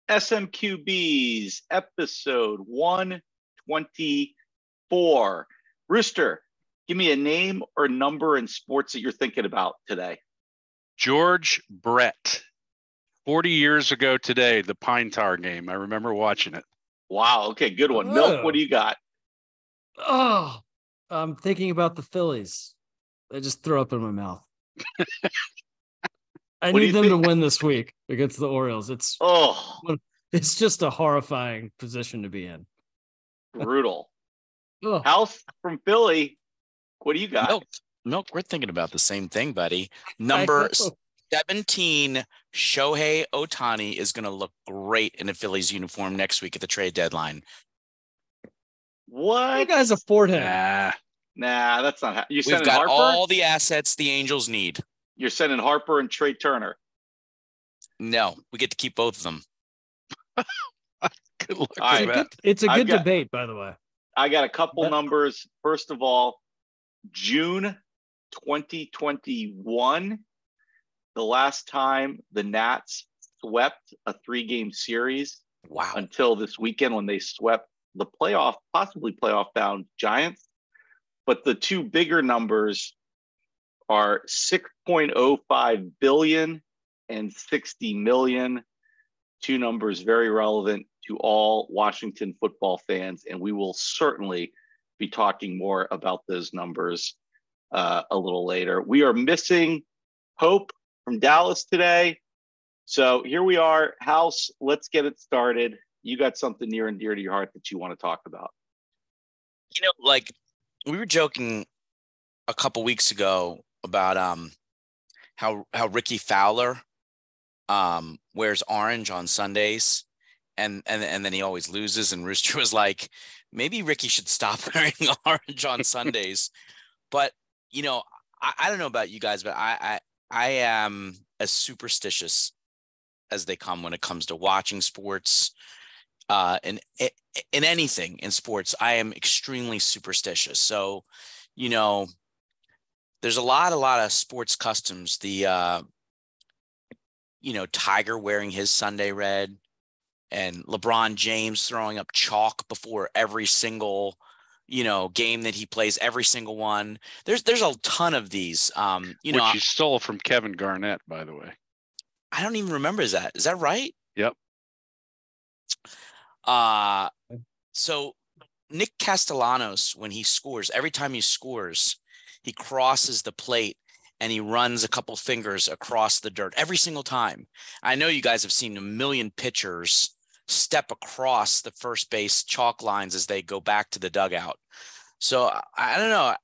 SMQBs, episode 124. Rooster, give me a name or number in sports that you're thinking about today. George Brett. 40 years ago today, the Pine Tar game. I remember watching it. Wow. Okay, good one. Milk, what do you got? Oh, I'm thinking about the Phillies. I just threw up in my mouth. I need them to win this week against the Orioles. It's just a horrifying position to be in. Brutal. House from Philly. What do you got? Milk, we're thinking about the same thing, buddy. Number 17, Shohei Ohtani is going to look great in a Phillies uniform next week at the trade deadline. What? You guys afford him? Nah, that's not. We've got Harper? All the assets the Angels need. You're sending Harper and Trey Turner. No, we get to keep both of them. Good luck. It's a good debate, by the way. I got a couple numbers. First of all, June 2021, the last time the Nats swept a 3-game series. Wow. Until this weekend when they swept the possibly playoff-bound Giants. But the two bigger numbers are 6.05 billion and 60 million. Two numbers very relevant to all Washington football fans, and we will certainly be talking more about those numbers a little later. We are missing Hope from Dallas today. So here we are. House, let's get it started. You got something near and dear to your heart that you want to talk about. Like we were joking a couple weeks ago about how Ricky Fowler wears orange on Sundays and then he always loses, and Rooster was like, maybe Ricky should stop wearing orange on Sundays. But I don't know about you guys, but I am as superstitious as they come when it comes to watching sports. In anything in sports, I am extremely superstitious. So, there's a lot of sports customs. The, Tiger wearing his Sunday red and LeBron James throwing up chalk before every single, game that he plays, every single one. There's a ton of these, which he stole from Kevin Garnett, by the way. I don't even remember. Is that right? Yep. So Nick Castellanos, when he scores, every time he scores, he crosses the plate and he runs a couple fingers across the dirt every single time. I know you guys have seen a million pitchers step across the first base chalk lines as they go back to the dugout. So I don't know.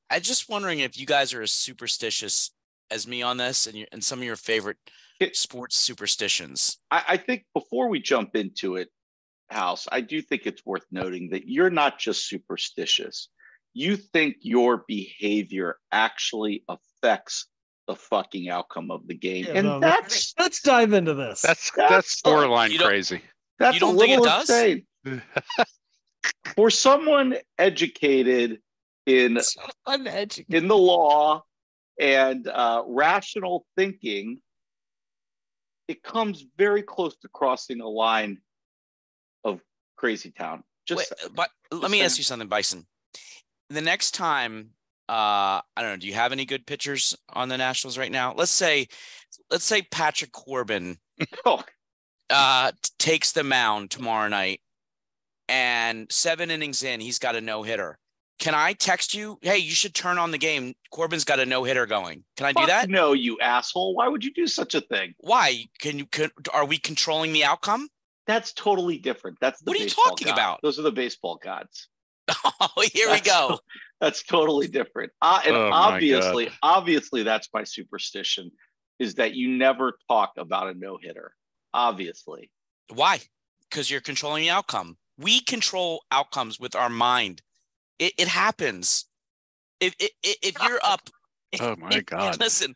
I'm just wondering if you guys are as superstitious as me on this and some of your favorite sports superstitions. I think before we jump into it, House, I do think it's worth noting that you're not just superstitious. You think your behavior actually affects the fucking outcome of the game. Yeah, and let's dive into this. That's borderline crazy. That's you don't think it does? Insane. For someone educated in the law and rational thinking, it comes very close to crossing a line of crazy town. But let me ask you something, Bison. The next time, I don't know, do you have any good pitchers on the Nationals right now? Let's say Patrick Corbin takes the mound tomorrow night, and 7 innings in, he's got a no-hitter. Can I text you, hey, you should turn on the game. Corbin's got a no-hitter going. Can I do that? No, you asshole. Why would you do such a thing? Why? Are we controlling the outcome? That's totally different. That's the what are you talking about? Those are the baseball gods. Oh, here we go. That's totally different. And obviously, that's my superstition, is that you never talk about a no-hitter. Obviously. Why? Because you're controlling the outcome. We control outcomes with our mind. It happens. If you're up. Oh my God. Listen,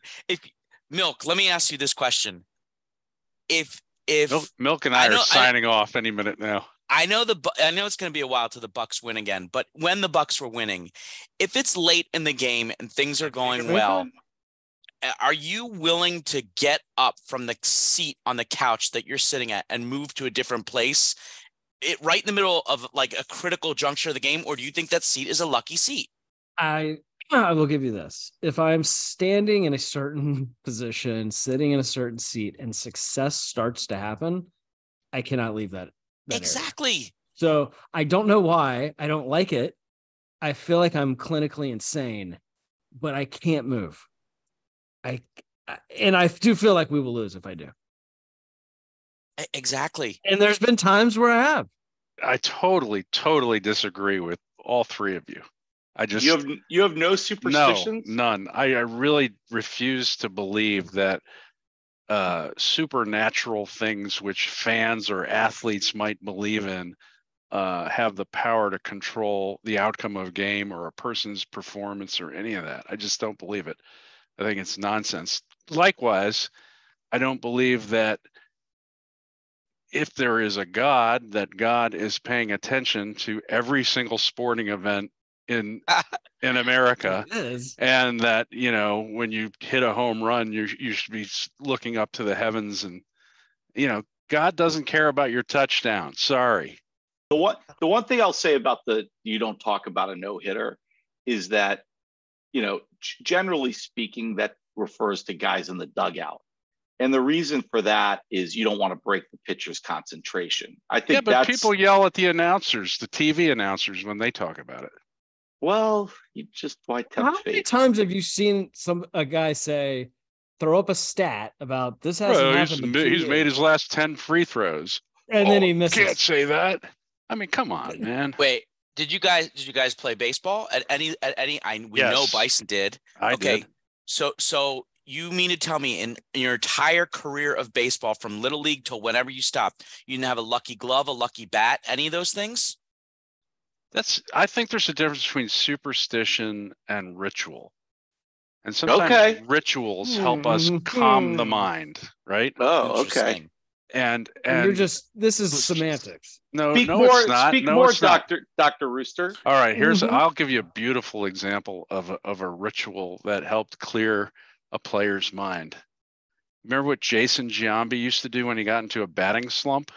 Milk, let me ask you this question. If Milk and I are signing off any minute now. I know it's going to be a while till the Bucks win again, but when the Bucks were winning, if it's late in the game and things are going well, are you willing to get up from the seat on the couch that you're sitting at and move to a different place right in the middle of like a critical juncture of the game? Or do you think that seat is a lucky seat? I will give you this. If I'm standing in a certain position, sitting in a certain seat, and success starts to happen, I cannot leave that exactly. Area. So I don't know why. I don't like it. I feel like I'm clinically insane, but I can't move. And I do feel like we will lose if I do. Exactly. And there's been times where I have. I totally disagree with all three of you. You have no superstitions? No, none. I really refuse to believe that supernatural things which fans or athletes might believe in have the power to control the outcome of a game or a person's performance or any of that. I just don't believe it. I think it's nonsense. Likewise, I don't believe that if there is a God, that God is paying attention to every single sporting event in America, and that, you know, when you hit a home run, you should be looking up to the heavens, and, you know, God doesn't care about your touchdown. Sorry. The one thing I'll say about you don't talk about a no-hitter is that, you know, generally speaking, that refers to guys in the dugout. And the reason for that is you don't want to break the pitcher's concentration. I think but people yell at the announcers, the TV announcers, when they talk about it. Well, you just why tempt How many times have you seen a guy say, throw up a stat about this hasn't happened? He's made his last 10 free throws, and then he misses. Can't say that. I mean, come on, man. Wait, did you guys play baseball at any? We know Bison did. I did. So you mean to tell me in your entire career of baseball, from Little League till whenever you stopped, you didn't have a lucky glove, a lucky bat, any of those things? I think there's a difference between superstition and ritual. And sometimes rituals help us calm the mind, right? Oh, okay. And this is semantics. It's not. Speak more, Dr. Rooster. All right, I'll give you a beautiful example of a ritual that helped clear a player's mind. Remember what Jason Giambi used to do when he got into a batting slump?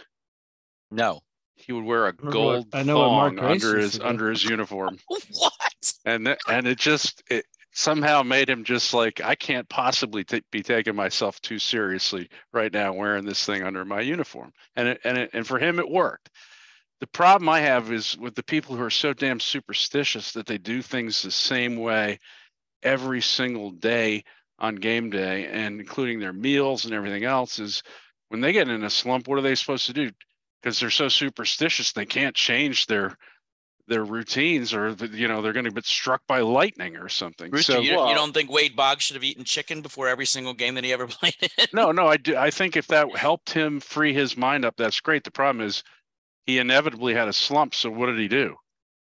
No. He would wear a gold thong under his uniform. What? And it somehow made him just like, I can't possibly be taking myself too seriously right now wearing this thing under my uniform. And for him, it worked. The problem I have is with the people who are so damn superstitious that they do things the same way every single day on game day, and including their meals and everything else, is when they get in a slump, what are they supposed to do? Because they're so superstitious, they can't change their routines, or they're going to get struck by lightning or something. Rooster, so you don't think Wade Boggs should have eaten chicken before every single game that he ever played in? No, I do. I think if that helped him free his mind up, that's great. The problem is he inevitably had a slump. So what did he do?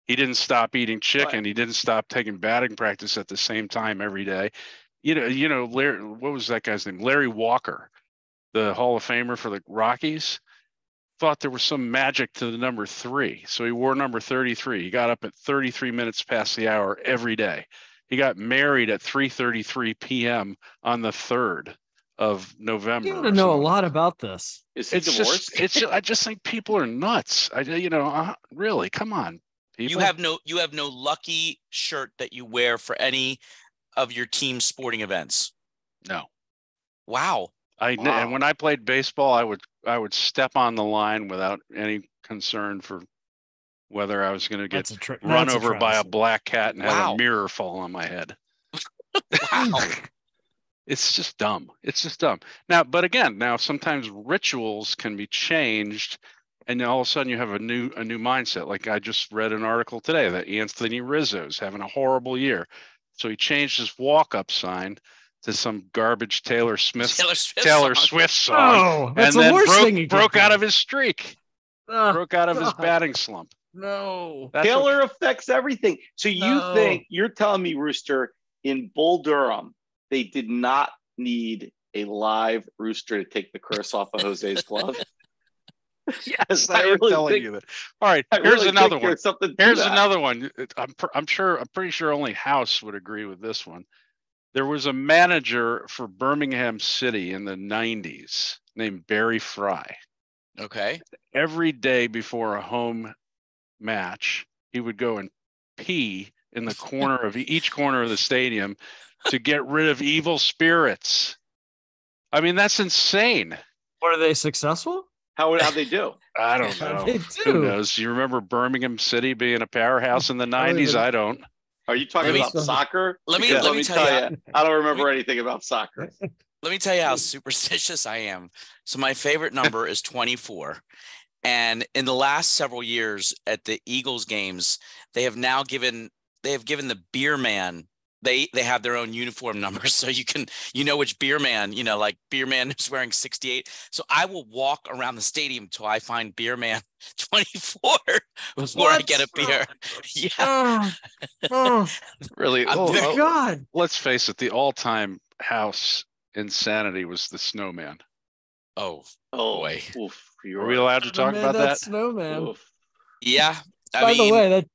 He didn't stop eating chicken. Right. He didn't stop taking batting practice at the same time every day. Larry, what was that guy's name? Larry Walker, the Hall of Famer for the Rockies, thought there was some magic to the number 3. So he wore number 33. He got up at 33 minutes past the hour every day. He got married at 3:33 p.m. on the 3rd of November. You want to know a lot about this. Is he divorced? I just think people are nuts. Really, come on, people. You have no lucky shirt that you wear for any of your team's sporting events. No. Wow. And when I played baseball, I would step on the line without any concern for whether I was going to get run over by a black cat and have a mirror fall on my head. Wow. It's just dumb. But again, sometimes rituals can be changed, and then all of a sudden you have a new mindset. Like I just read an article today that Anthony Rizzo's having a horrible year, so he changed his walk-up sign to some garbage Taylor Swift song. Oh, that's the worst thing he broke out of his streak. Broke out of his batting slump. No. Taylor affects everything. So you're telling me, Rooster, in Bull Durham, they did not need a live rooster to take the curse off of Jose's glove? Yes, I am telling you that. All right, here's another one. Here's another one. I'm pretty sure only House would agree with this one. There was a manager for Birmingham City in the 90s named Barry Fry. Okay. Every day before a home match, he would go and pee in the corner of each corner of the stadium to get rid of evil spirits. I mean, that's insane. Were they successful? How'd they do? I don't know. They Who do. knows? You remember Birmingham City being a powerhouse in the 90s? I don't. Are you talking about soccer? Let me tell you, I don't remember anything about soccer. Let me tell you how superstitious I am. So my favorite number is 24. And in the last several years at the Eagles games, they have given the beer man, they have their own uniform numbers. So you know which beer man, like beer man is wearing 68. So I will walk around the stadium till I find beer man 24 before I get a beer. Yeah. Really? God. Let's face it. The all-time house insanity was the snowman. Oh boy. Oof, are we allowed to talk about that? Snowman. Oof. Yeah. By the way, that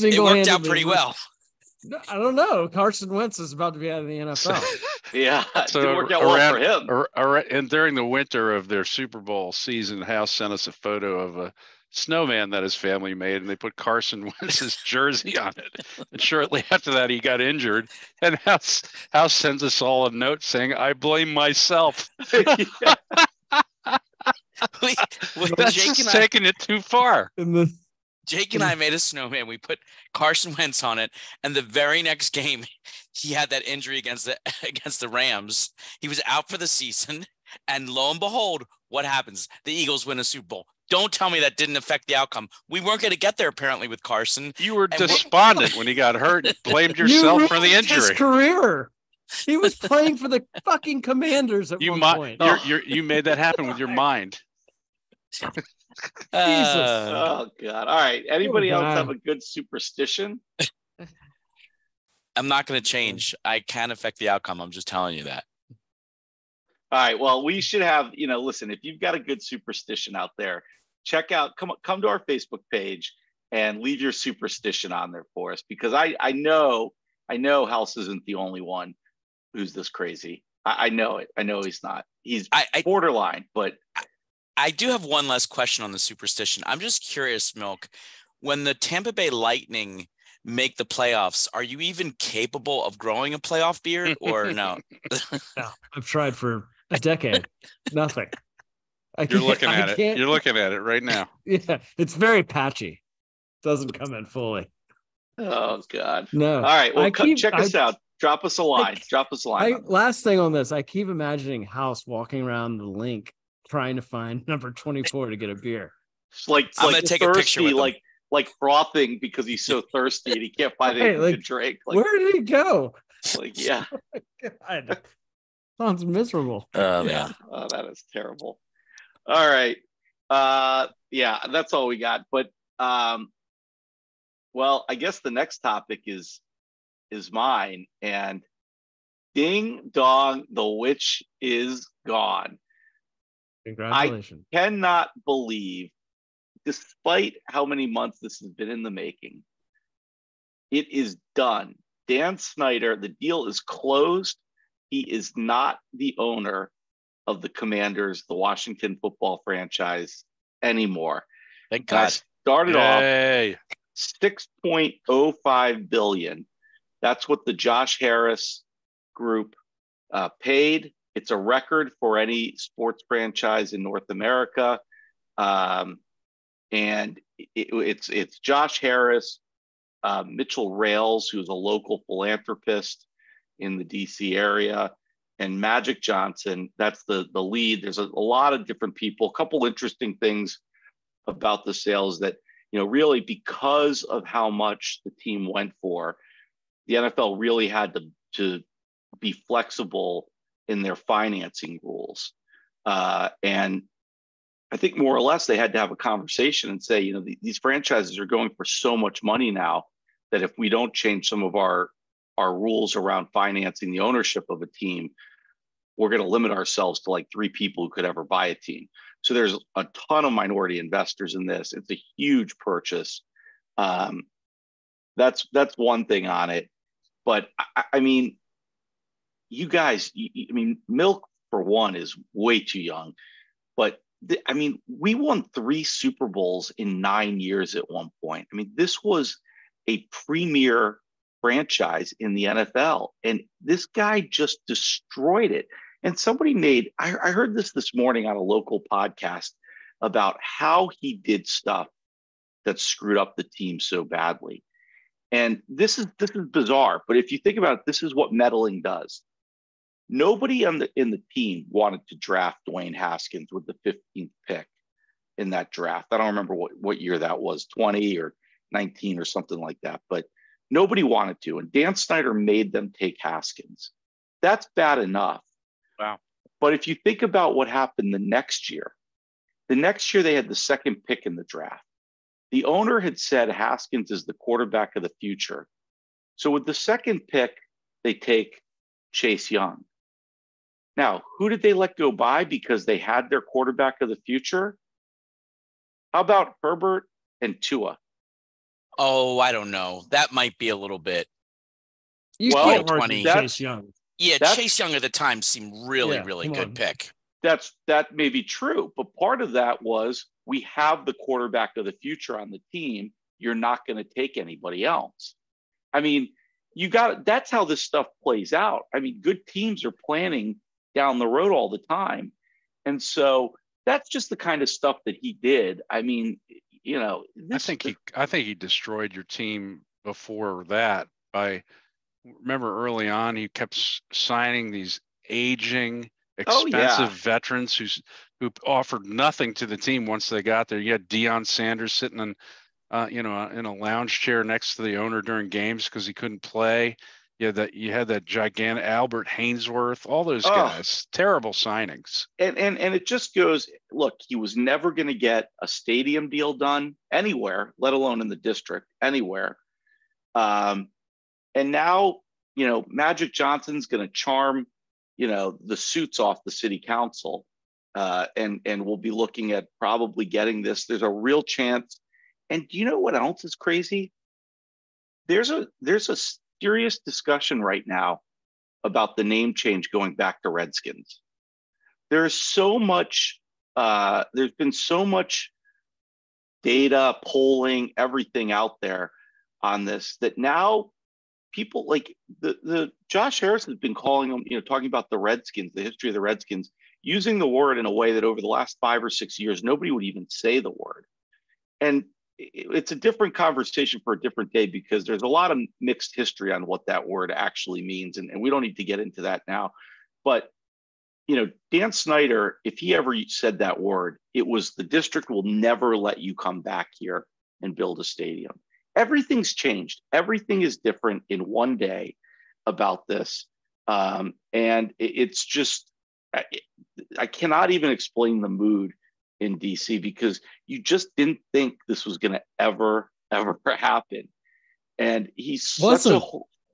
it worked out pretty well. I don't know. Carson Wentz is about to be out of the NFL. Yeah, it so didn't work out well for him. And during the winter of their Super Bowl season, House sent us a photo of a snowman that his family made, and they put Carson Wentz's jersey on it. And shortly after that, he got injured, and House sends us all a note saying, "I blame myself." That's just taking it too far. Jake and I made a snowman. We put Carson Wentz on it, and the very next game, he had that injury against the Rams. He was out for the season, and lo and behold, what happens? The Eagles win a Super Bowl. Don't tell me that didn't affect the outcome. We weren't going to get there apparently with Carson. You were despondent when he got hurt and blamed yourself for the injury. His career. He was playing for the fucking Commanders at one point. You made that happen with your mind. Jesus. Oh God. All right. Anybody else have a good superstition? I'm not going to change. I can affect the outcome. I'm just telling you that. All right. Well, we should have, listen, if you've got a good superstition out there, check out, come to our Facebook page and leave your superstition on there for us, because I know House isn't the only one who's this crazy. I know it. I know he's not. He's borderline, but I do have one last question on the superstition. I'm just curious, Milk, when the Tampa Bay Lightning make the playoffs, are you even capable of growing a playoff beard or no? No, I've tried for a decade. Nothing. You're looking at it. You're looking at it right now. Yeah, it's very patchy. Doesn't come in fully. Oh God. No. All right. Well, check us out. Drop us a line. Last thing on this, I keep imagining House walking around the link trying to find number 24 to get a beer. It's like I'm gonna take thirsty, a picture with him. like frothing because he's so thirsty and he can't find anything to drink. Like, where did he go? Like, yeah. God. Sounds miserable. Yeah. Oh, that is terrible. All right. Yeah, that's all we got. But well, I guess the next topic is mine. And ding dong, the witch is gone. Congratulations. I cannot believe, despite how many months this has been in the making, it is done. Dan Snyder, the deal is closed. He is not the owner of the Commanders, the Washington football franchise, anymore. Thank God. I started off $6.05 billion. That's what the Josh Harris group paid. It's a record for any sports franchise in North America. And it's Josh Harris, Mitchell Rales, who's a local philanthropist in the DC area, and Magic Johnson. That's the lead. There's a lot of different people. A couple interesting things about the sales that, really because of how much the team went for, the NFL really had to be flexible in their financing rules. And I think more or less they had to have a conversation and say, these franchises are going for so much money now that if we don't change some of our rules around financing the ownership of a team, we're going to limit ourselves to like 3 people who could ever buy a team. So there's a ton of minority investors in this. It's a huge purchase. That's one thing on it. But I mean, you guys, I mean, Milk for one is way too young, but I mean, we won 3 Super Bowls in 9 years at one point. I mean, this was a premier franchise in the NFL, and this guy just destroyed it. And somebody I heard this morning on a local podcast about how he did stuff that screwed up the team so badly. And this is bizarre, but if you think about it, this is what meddling does. Nobody in the team wanted to draft Dwayne Haskins with the 15th pick in that draft. I don't remember what year that was, 20 or 19 or something like that, but nobody wanted to. And Dan Snyder made them take Haskins. That's bad enough. Wow. But if you think about what happened the next year they had the 2nd pick in the draft. The owner had said Haskins is the quarterback of the future. So with the 2nd pick, they take Chase Young. Now, who did they let go by because they had their quarterback of the future? How about Herbert and Tua? Oh, I don't know. That might be a little bit. You Well, can't argue Chase Young. Yeah, Chase Young at the time seemed really good pick. That may be true, but part of that was we have the quarterback of the future on the team. You're not going to take anybody else. I mean, that's how this stuff plays out. I mean, good teams are planning down the road all the time. And so that's just the kind of stuff that he did. I mean, you know, I think he destroyed your team before that remember early on, he kept signing these aging, expensive veterans who offered nothing to the team once they got there. You had Deion Sanders sitting in a lounge chair next to the owner during games because he couldn't play. You had that gigantic Albert Hainsworth, all those guys, terrible signings. And it just goes, look, he was never going to get a stadium deal done anywhere, let alone in the district, anywhere. And now, Magic Johnson's going to charm, the suits off the city council. And we'll be looking at probably getting this. There's a real chance. And do you know what else is crazy? There's a serious discussion right now about the name change going back to Redskins. There's been so much data, polling, everything out there on this that now people like the Josh Harris has been calling them, talking about the Redskins, the history of the Redskins, using the word in a way that over the last 5 or 6 years, nobody would even say the word. And it's a different conversation for a different day because there's a lot of mixed history on what that word actually means. And we don't need to get into that now. But, Dan Snyder, if he ever said that word, it was the district will never let you come back here and build a stadium. Everything's changed. Everything is different in one day about this. And it's just, I cannot even explain the mood in DC because you just didn't think this was going to ever happen. And he's such a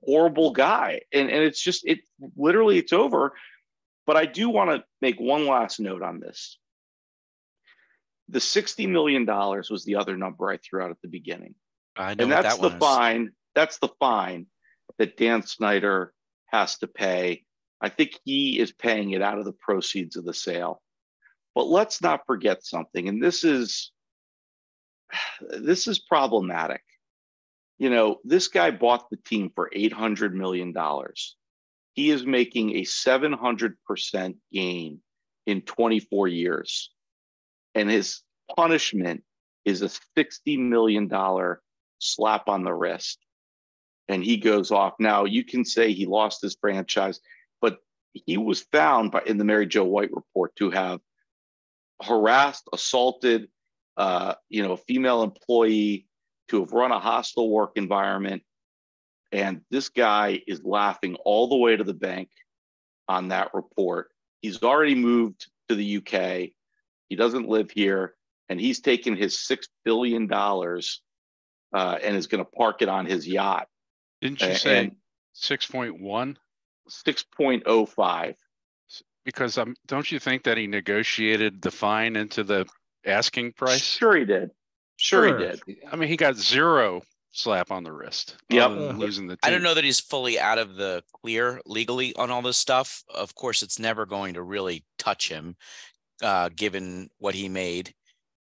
horrible guy. And it's over. But I do want to make one last note on this. The $60 million was the other number I threw out at the beginning. I know, and that's the fine. That's the fine that Dan Snyder has to pay. I think he is paying it out of the proceeds of the sale. But let's not forget something, and this is problematic. This guy bought the team for $800 million. He is making a 700% gain in 24 years. And his punishment is a $60 million slap on the wrist. And he goes off. Now, you can say he lost his franchise, but he was found in the Mary Jo White report to have harassed, assaulted, a female employee, to have run a hostile work environment. And this guy is laughing all the way to the bank on that report. He's already moved to the UK. He doesn't live here. And he's taken his $6 billion and is going to park it on his yacht. Didn't you say 6.1? 6.05. Because don't you think that he negotiated the fine into the asking price? Sure he did. Sure he did. I mean, he got zero slap on the wrist. Yep. Other than losing the team. I don't know that he's fully out of the clear legally on all this stuff. Of course, it's never going to really touch him, given what he made.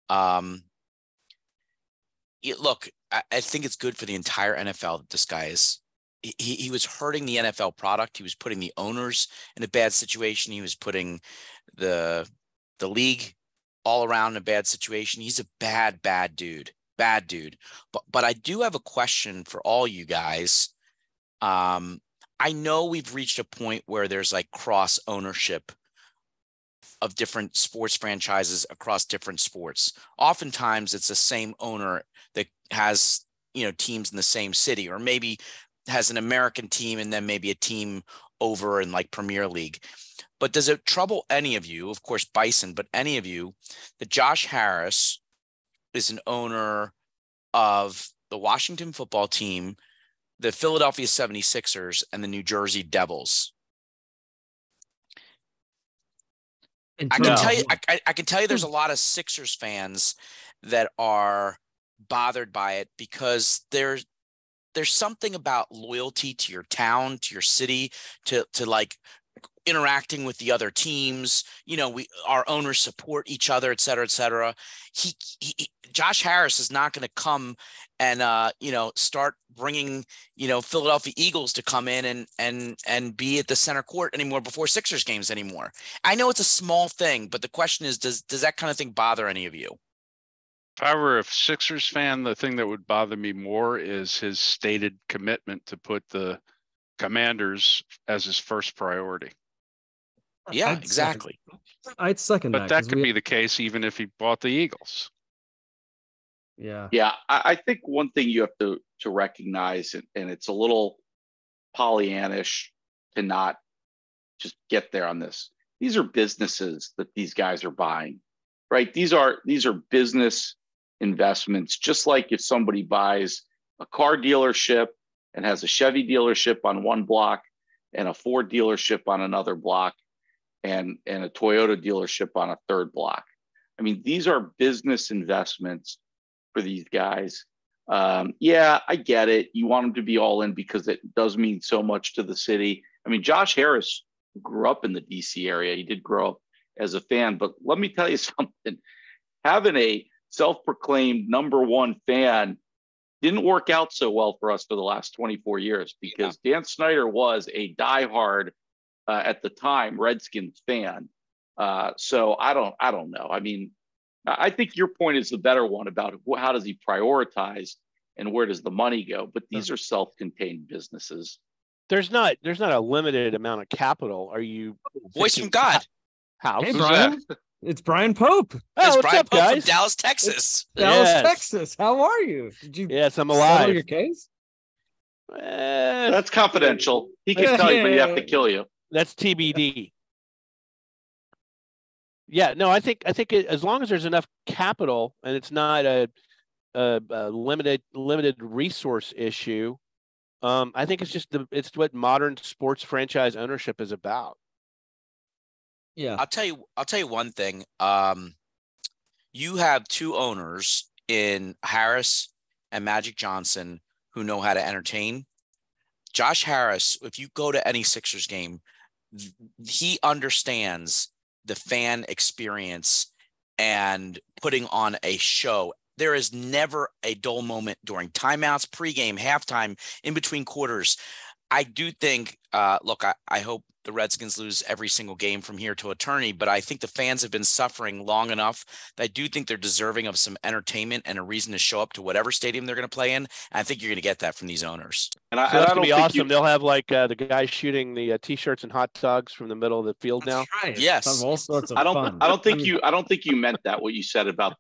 Look, I think it's good for the entire NFL that this guy is. He was hurting the NFL product. He was putting the owners in a bad situation. He was putting the league all around in a bad situation. He's a bad dude. Bad dude. But I do have a question for all you guys. I know we've reached a point where there's like cross ownership of different sports franchises across different sports. Oftentimes it's the same owner that has, teams in the same city, or maybe has an American team and then maybe a team over in like Premier League. But does it trouble any of you, of course, Bison, but any of you, that Josh Harris is an owner of the Washington football team, the Philadelphia 76ers, and the New Jersey Devils? I can tell you there's a lot of Sixers fans that are bothered by it, because there's something about loyalty to your town, to your city, to like interacting with the other teams. Our owners support each other, et cetera, et cetera. Josh Harris is not going to come and, start bringing, Philadelphia Eagles to come in and be at the center court anymore before Sixers games anymore. I know it's a small thing, but the question is, does that kind of thing bother any of you? If I were a Sixers fan, the thing that would bother me more is his stated commitment to put the Commanders as his first priority. Yeah, exactly. I'd second that. But that could be the case even if he bought the Eagles. Yeah. Yeah. I think one thing you have to recognize, and it's a little Pollyannish to not just get there on this. These are businesses that these guys are buying, right? These are business investments. Just like if somebody buys a car dealership and has a Chevy dealership on one block and a Ford dealership on another block, and a Toyota dealership on a third block. I mean, these are business investments for these guys. Yeah, I get it. You want them to be all in because it does mean so much to the city. I mean, Josh Harris grew up in the DC area. He did grow up as a fan, but let me tell you something. Having a self-proclaimed number one fan didn't work out so well for us for the last 24 years, because Dan Snyder was a diehard at the time Redskins fan. So I don't know. I mean, I think your point is the better one about how does he prioritize and where does the money go? But these are self-contained businesses. There's not a limited amount of capital. Are you voice from God? House? Hey, Brian. It's Brian Pope. Oh, what's Brian up, Pope guys? from Dallas, Texas. Dallas, Texas. How are you? Did you? Yes, I'm settle alive. your case? That's confidential. He can tell you, but you have to kill you. That's TBD. Yeah, no, I think as long as there's enough capital and it's not a limited resource issue, I think it's what modern sports franchise ownership is about. Yeah, I'll tell you one thing. You have two owners in Harris and Magic Johnson who know how to entertain. Josh Harris, if you go to any Sixers game, he understands the fan experience and putting on a show. There is never a dull moment during timeouts, pregame, halftime, in between quarters. I do think, look, I hope the Redskins lose every single game from here to eternity, but I think the fans have been suffering long enough that I do think they're deserving of some entertainment and a reason to show up to whatever stadium they're going to play in. And I think you're going to get that from these owners. And that's going to be awesome. They'll have like the guys shooting the T-shirts and hot dogs from the middle of the field now. Right. Yes. All sorts of fun. I don't think you meant that, what you said about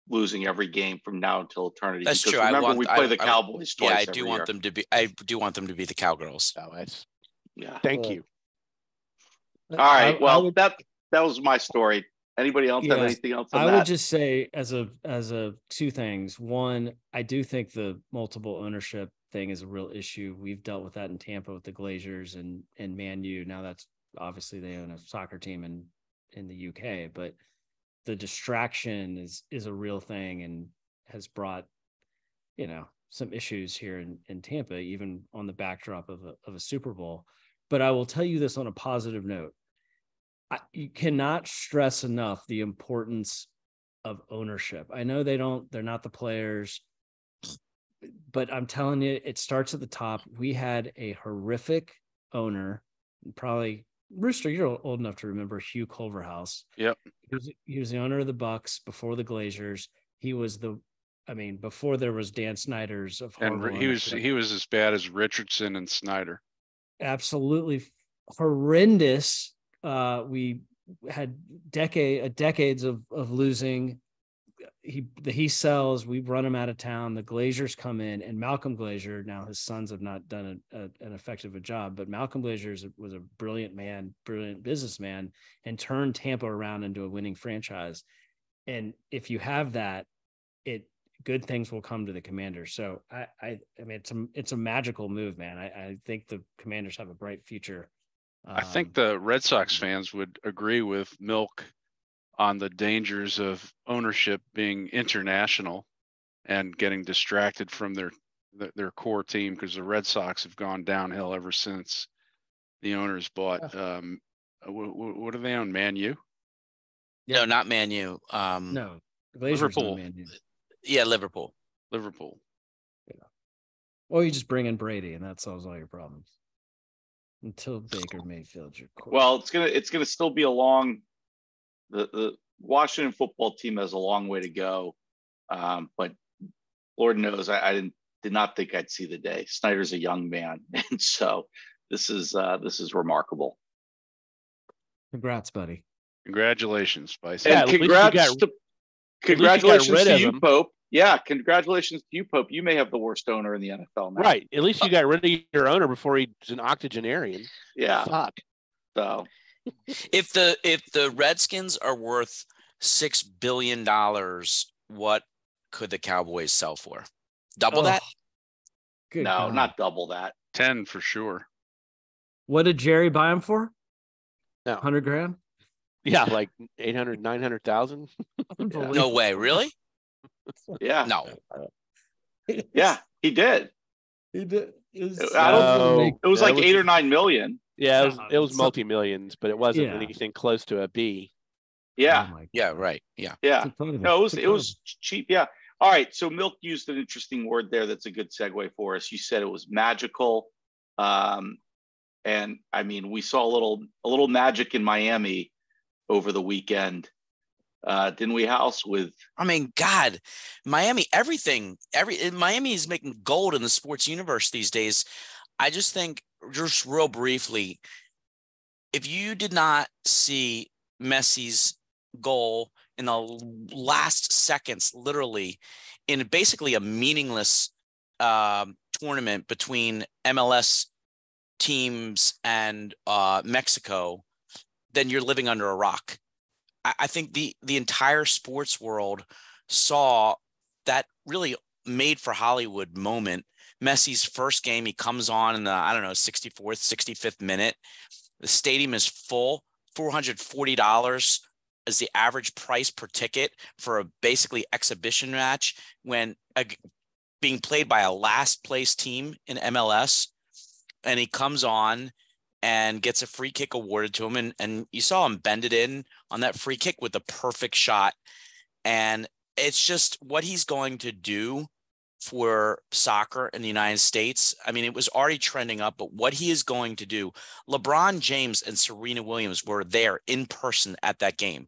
losing every game from now until eternity. That's because true. remember, we play the Cowboys twice. Yeah, I do want them to be the Cowgirls. Oh, yeah. Thank you. All right. Well, that was my story. Anybody else have anything else on that? I would just say as a two things. One, I do think the multiple ownership thing is a real issue. We've dealt with that in Tampa with the Glazers and Man U. Now that's obviously they own a soccer team in the UK, but the distraction is a real thing and has brought, some issues here in Tampa, even on the backdrop of a Super Bowl. But I will tell you this on a positive note. You cannot stress enough the importance of ownership. I know they're not the players, but I'm telling you, it starts at the top. We had a horrific owner, probably Rooster, you're old enough to remember Hugh Culverhouse. Yep. He was the owner of the Bucks before the Glazers. He was before there was Dan Snyder's of and he was as bad as Richardson and Snyder. Absolutely horrendous. We had decades of losing. He sells, we run him out of town. The Glazers come in, and Malcolm Glazer, now his sons have not done an effective job, but Malcolm Glazer was a brilliant businessman, and turned Tampa around into a winning franchise. And if you have that, good things will come to the Commanders. So I mean, it's a magical move, man. I think the Commanders have a bright future. I think the Red Sox fans would agree with Milk on the dangers of ownership being international and getting distracted from their core team, because the Red Sox have gone downhill ever since the owners bought. What do they own? Man U? No, not Man U. No, Liverpool. Man U. Yeah, Liverpool. Yeah. Or you just bring in Brady, and that solves all your problems. Until Baker Mayfield's your core. Well, it's gonna still be a long. The Washington football team has a long way to go, but Lord knows I did not think I'd see the day. Snyder's a young man, and so this is Congrats, buddy. Congratulations, Bison. And congratulations to you, Pope. Yeah, congratulations to you, Pope. You may have the worst owner in the NFL now. Right. At least you got rid of your owner before he's an octogenarian. Yeah. Fuck. So if the Redskins are worth $6 billion, what could the Cowboys sell for? Double that? Good no, God. Not double that. 10 for sure. What did Jerry buy him for? No. 100 grand? Yeah, like 800, 900,000. No way. Really? Yeah. No. Yeah, he did. It was like 8 or 9 million. Yeah, it was multi-millions, but it wasn't anything close to a B. Yeah. Yeah, right. Yeah. Yeah. No, it was cheap. Yeah. All right. So Milk used an interesting word there. That's a good segue for us. You said it was magical. And I mean, we saw a little magic in Miami over the weekend. Didn't we, House? I mean, God, Miami, Miami is making gold in the sports universe these days. I just think, just real briefly, if you did not see Messi's goal in the last seconds, literally, in basically a meaningless tournament between MLS teams and Mexico, then you're living under a rock. I think the entire sports world saw that really made for Hollywood moment. Messi's first game, he comes on in the, 64th, 65th minute. The stadium is full, $440 is the average price per ticket for a basically exhibition match when being played by a last place team in MLS. And he comes on and gets a free kick awarded to him. And you saw him bend it in on that free kick with a perfect shot. And it's just what he's going to do for soccer in the United States. I mean, it was already trending up, but what he is going to do, LeBron James and Serena Williams were there in person at that game.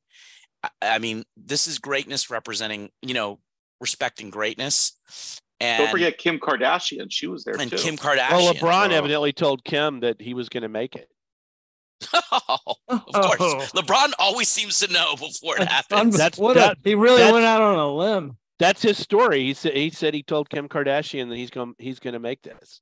I mean, this is greatness representing, respecting greatness. And don't forget Kim Kardashian. She was there and too. Kim Kardashian. Well, LeBron evidently told Kim that he was going to make it. Of course. LeBron always seems to know before it happens. He really went out on a limb. That's his story. He said he told Kim Kardashian that he's going to make this.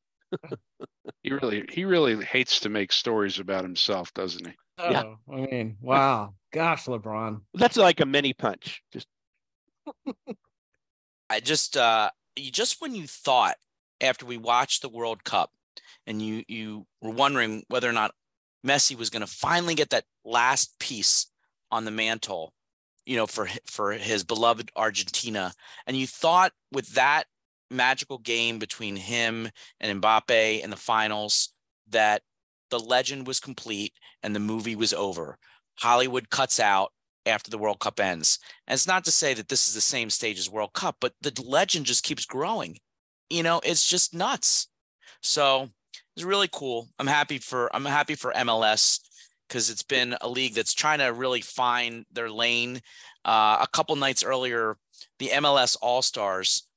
He really hates to make stories about himself, doesn't he? Oh, yeah. I mean, wow. Gosh, LeBron. That's like a mini punch. When you thought after we watched the World Cup and you were wondering whether or not Messi was going to finally get that last piece on the mantle, for his beloved Argentina. And you thought with that magical game between him and Mbappe in the finals that the legend was complete and the movie was over. Hollywood cuts out after the World Cup ends. And it's not to say that this is the same stage as World Cup, but the legend just keeps growing. It's just nuts. So it's really cool. I'm happy for MLS because it's been a league that's trying to really find their lane. A couple nights earlier, the MLS All-Stars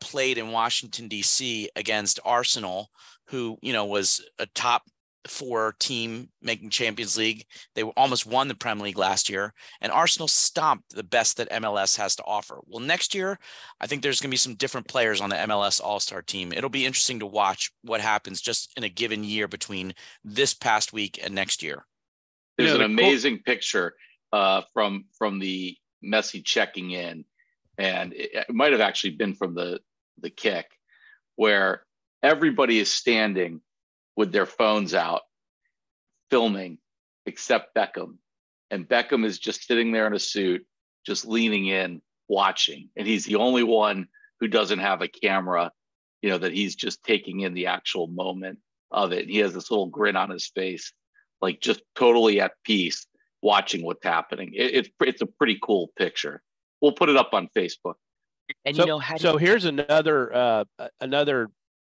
played in Washington, D.C. against Arsenal, who, was a top 4 team making Champions League. They almost won the Premier League last year, and Arsenal stomped the best that MLS has to offer. Well, next year, I think there's going to be some different players on the MLS All-Star team. It'll be interesting to watch what happens just in a given year between this past week and next year. There's an amazing picture from the Messi checking in, and it might have actually been from the kick, where everybody is standing with their phones out filming except Beckham. And Beckham is just sitting there in a suit, just leaning in, watching. And he's the only one who doesn't have a camera, that he's just taking in the actual moment of it. He has this little grin on his face, like just totally at peace, watching what's happening. It's a pretty cool picture. We'll put it up on Facebook. And so here's another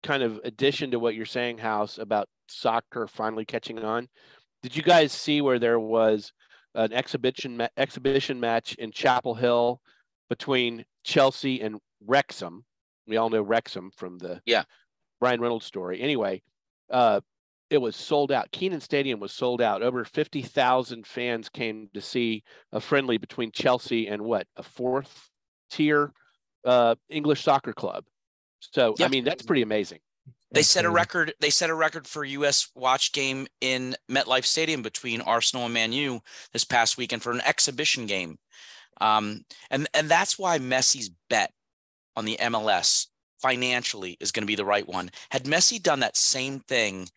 kind of addition to what you're saying, House, about soccer finally catching on. Did you guys see where there was an exhibition match in Chapel Hill between Chelsea and Wrexham? We all know Wrexham from the Ryan Reynolds story. Anyway, it was sold out. Kenan Stadium was sold out. Over 50,000 fans came to see a friendly between Chelsea and a 4th-tier English soccer club. So, I mean, that's pretty amazing. They set a record. They set a record for U.S. watch game in MetLife Stadium between Arsenal and Man U this past weekend for an exhibition game. And that's why Messi's bet on the MLS financially is going to be the right one. Had Messi done that same thing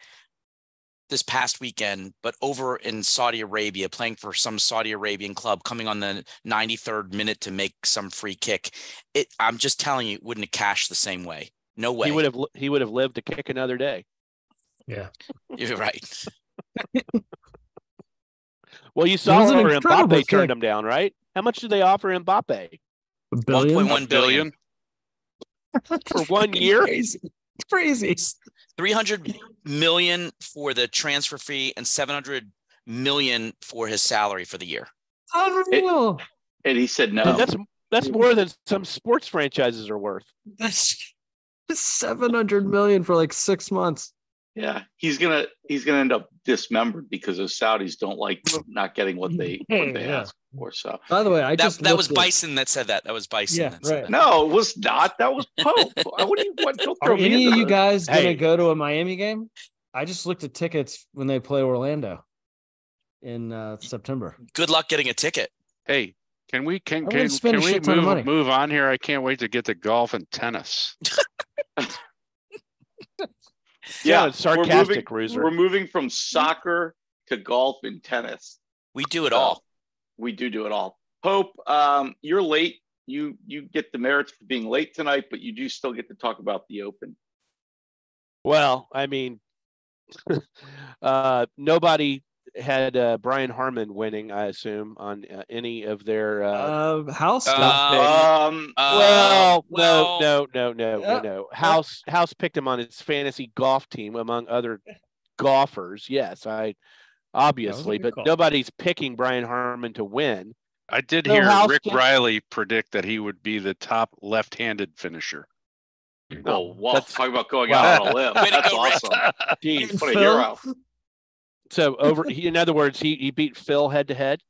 this past weekend, but over in Saudi Arabia, playing for some Saudi Arabian club, coming on the 93rd minute to make some free kick, I'm just telling you, it wouldn't have cashed the same way. No way. He would have lived to kick another day. Yeah, you're right. Well, you saw where Mbappe turned him down, right? How much did they offer Mbappe? $1.1 billion for 1 year. It's crazy. $300 million for the transfer fee and $700 million for his salary for the year. Unreal. And he said no. And that's more than some sports franchises are worth. That's $700 million for like 6 months. Yeah, he's gonna end up dismembered because the Saudis don't like not getting what they ask for. So, by the way, that was Bison that said that. That was Bison. Yeah, that said right. that. No, it was not. That was Pope. Are any of you guys gonna go to a Miami game? I just looked at tickets when they play Orlando in September. Good luck getting a ticket. Hey, can we move on here? I can't wait to get to golf and tennis. Yeah, sarcastic, Rooster. We're moving from soccer to golf and tennis. We do it all. We do it all. Pope, you're late. You get the merits for being late tonight, but you do still get to talk about the Open. Well, I mean, nobody had Brian Harmon winning, I assume, on any of their house. No. House picked him on his fantasy golf team among other golfers. Yes, obviously, but nobody's picking Brian Harmon to win. I did hear Rick Riley predict that he would be the top left-handed finisher. Oh, wow. Talk about going out on a limb. That's awesome. Jeez. What a hero. So in other words, he beat Phil head to head.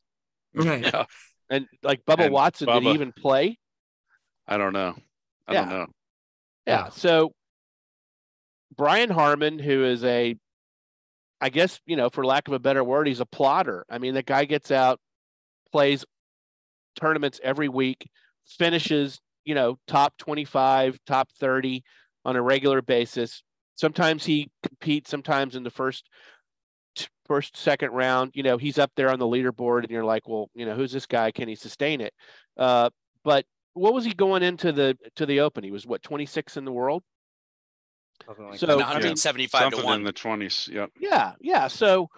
Right. Yeah. And like Bubba Watson, did he even play? I don't know. I don't know. Yeah. So Brian Harmon, who is I guess, for lack of a better word, he's a plotter. I mean, the guy gets out, plays tournaments every week, finishes, top 25, top 30 on a regular basis. Sometimes he competes, sometimes in the first, second round, he's up there on the leaderboard and you're like, well, who's this guy? Can he sustain it? But what was he going into the Open? He was what, 26 in the world? Like so that. 175 to something 1 in the 20s. Yep. Yeah. So,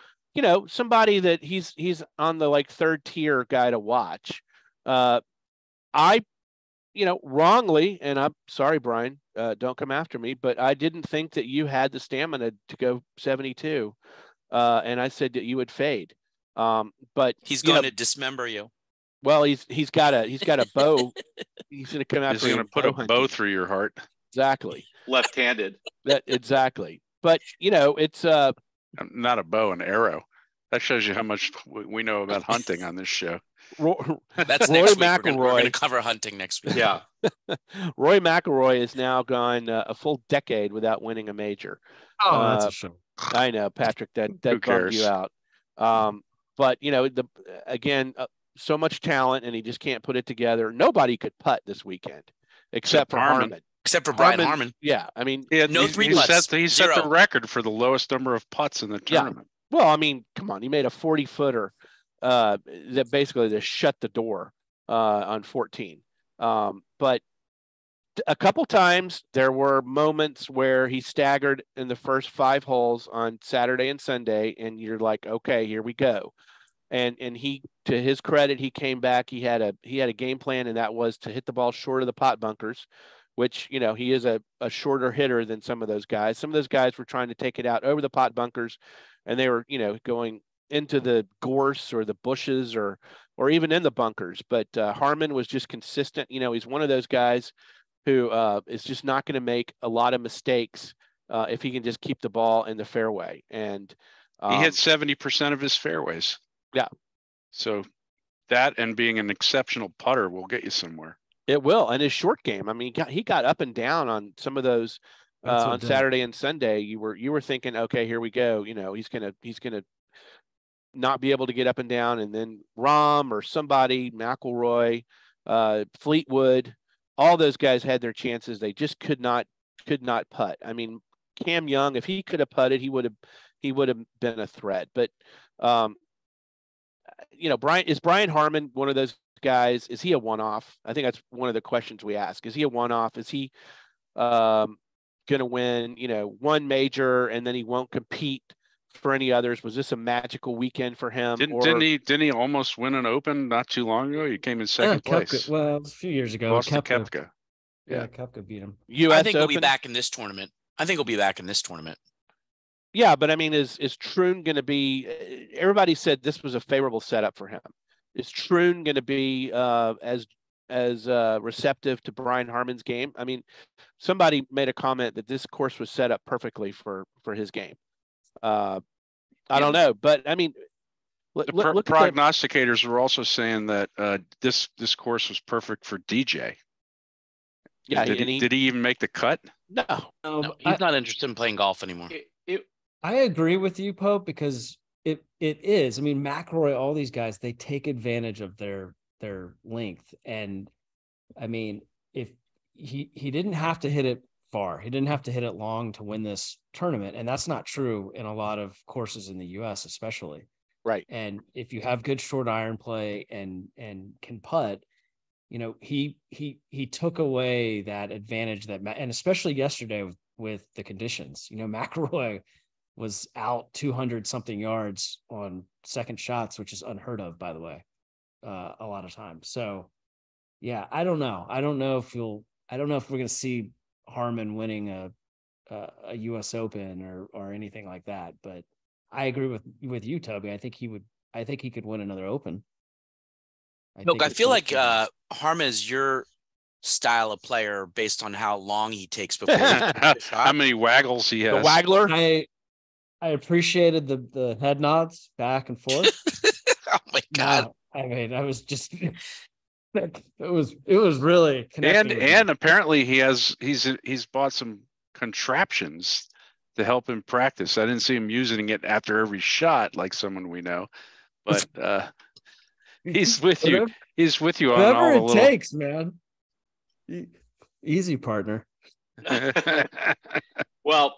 somebody that he's on the like third tier guy to watch. I, wrongly, and I'm sorry, Brian, don't come after me, but I didn't think that you had the stamina to go 72. And I said that you would fade. But he's going to dismember you. Well, he's got a bow. He's going to come after He's you. going to put a bow through your heart. Exactly. Left-handed. Exactly. But it's not a bow, an arrow. That shows you how much we know about hunting on this show. That's Roy next week. McIlroy. We're going to cover hunting next week. Yeah. Roy McIlroy has now gone a full decade without winning a major. Oh, that's a shame. I know, Patrick. That Who bummed cares? you out. But again, so much talent, and he just can't put it together. Nobody could putt this weekend except for Harman. Except for Brian Harman. Yeah, I mean, no three putts. He set the record for the lowest number of putts in the tournament. Yeah. Well, I mean, come on, he made a 40-footer that basically just shut the door on 14. But a couple times there were moments where he staggered in the first 5 holes on Saturday and Sunday, and you're like, okay, here we go. And he, to his credit, he came back. He had a game plan, and that was to hit the ball short of the pot bunkers, which, he is a shorter hitter than some of those guys. Some of those guys were trying to take it out over the pot bunkers, and they were, going into the gorse or the bushes or even in the bunkers. But Harman was just consistent. He's one of those guys who is just not going to make a lot of mistakes if he can just keep the ball in the fairway. And he hit 70% of his fairways. Yeah. So that and being an exceptional putter will get you somewhere. It will. And his short game, I mean, he got up and down on some of those on Saturday and Sunday. You were thinking, okay, here we go. He's gonna not be able to get up and down, and then Rahm or somebody, McIlroy, Fleetwood, all those guys had their chances. They just could not putt. I mean, Cam Young, if he could have putted, he would have been a threat. But Brian Harman one of those guys? Is he a one-off? I think that's one of the questions we ask. Is he a one-off? Is he going to win, one major and then he won't compete for any others? Was this a magical weekend for him? Didn't he almost win an Open not too long ago? He came in second place. Koepka, well, it was a few years ago. Lost to Koepka. Yeah, Koepka beat him. I think he'll be back in this tournament. Yeah, but I mean, is Troon going to be? Everybody said this was a favorable setup for him. Is Troon going to be as receptive to Brian Harman's game? I mean, somebody made a comment that this course was set up perfectly for his game. I don't know, but I mean, look prognosticators were also saying that this course was perfect for DJ. Yeah, did he even make the cut? No, he's not interested in playing golf anymore. I agree with you, Pope, because it is. I mean, McIlroy, all these guys, they take advantage of their length, and I mean, if he didn't have to hit it far, he didn't have to hit it long to win this tournament, and that's not true in a lot of courses in the U.S., especially. Right. And if you have good short iron play and can putt, he took away that advantage and especially yesterday with the conditions. McIlroy was out 200 something yards on second shots, which is unheard of, by the way, a lot of times. So yeah, I don't know. I don't know if we're going to see Harman winning a US Open or anything like that. But I agree with you, Toby. I think he could win another Open. Look, I feel like Harman is your style of player based on how long he takes before how many waggles he has. The waggler. I appreciated the head nods back and forth. Oh my God. No, I mean, I was just it was really connecting. And apparently he's bought some contraptions to help him practice. I didn't see him using it after every shot like someone we know, but he's with you. He's with you on all the whatever it takes, man. Easy, partner. Well,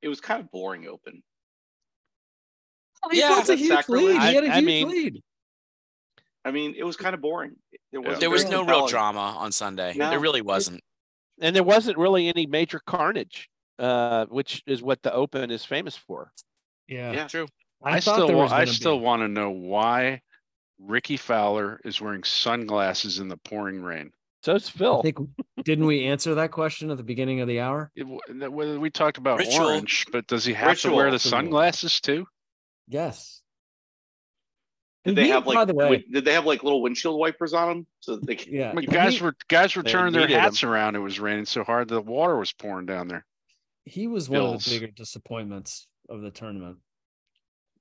it was kind of boring Open. He had a huge lead. I mean, it was kind of boring. There was no real drama on Sunday. No. There really wasn't. And there wasn't really any major carnage, which is what the Open is famous for. Yeah, True. I still want to know why Ricky Fowler is wearing sunglasses in the pouring rain. So it's Phil. Didn't we answer that question at the beginning of the hour? We talked about Ritual. orange, but does he have to wear the sunglasses too? Yes. Did they have by the way, did they have like little windshield wipers on them? So they could, yeah. Guys were They turning their needed hats around. It was raining so hard the water was pouring down there. He was one of Bills. the bigger disappointments of the tournament.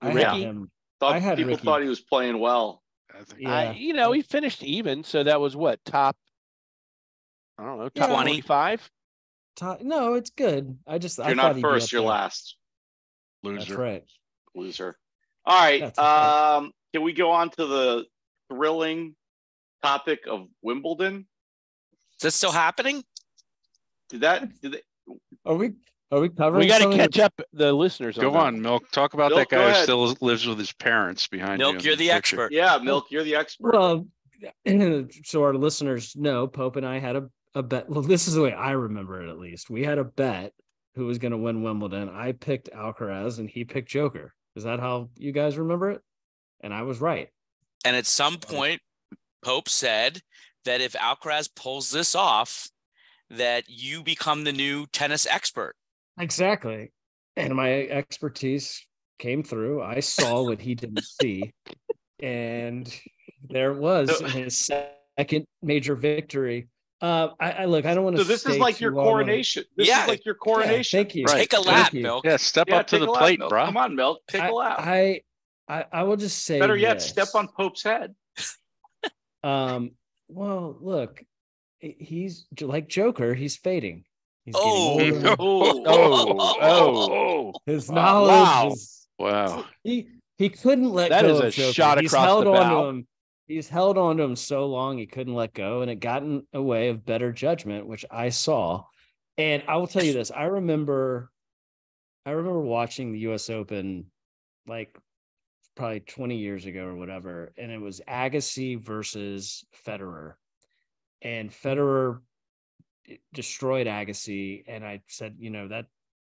Ricky? thought I had people Ricky. thought he was playing well. I think. Yeah. He finished even, so that was what, top? I don't know, top 20? 25. No, it's good. If you're not first, you're last. Loser. That's right. Loser. All right. That's okay. Can we go on to the thrilling topic of Wimbledon? Is that still happening? Did they, Are we covering? We got to something catch up the listeners. Go that. on, Milk. Talk about Milk, that go guy who ahead. still lives with his parents behind you. Milk, you're the expert. yeah, Milk, you're the expert. Well, so our listeners know Pope and I had a bet. Well, this is the way I remember it, at least. We had a bet who was going to win Wimbledon. I picked Alcaraz and he picked Joker. Is that how you guys remember it? And I was right. And at some point, Pope said that if Alcaraz pulls this off, that you become the new tennis expert. Exactly. And my expertise came through. I saw what he didn't see. And there it was in his second major victory. I look, I don't want to. So this is like your coronation. This is like your coronation. Thank you. Right. Take a lap, Thank you. Milk. Yeah, step up to take the a lap, plate, Milk. bro. Come on, Milk. Take a lap. I will just say Better yet, this. step on Pope's head. Well, look, he's like Joker. He's fading. He's Oh. getting older. His knowledge is. Wow. He couldn't let That go is of a Joker. shot He's across held the on bow. to him. He's held on to him so long he couldn't let go, and it got in a way of better judgment, which I saw. And I will tell you this: I remember watching the U.S. Open, like probably 20 years ago or whatever, and it was Agassi versus Federer, and Federer destroyed Agassi, and I said, that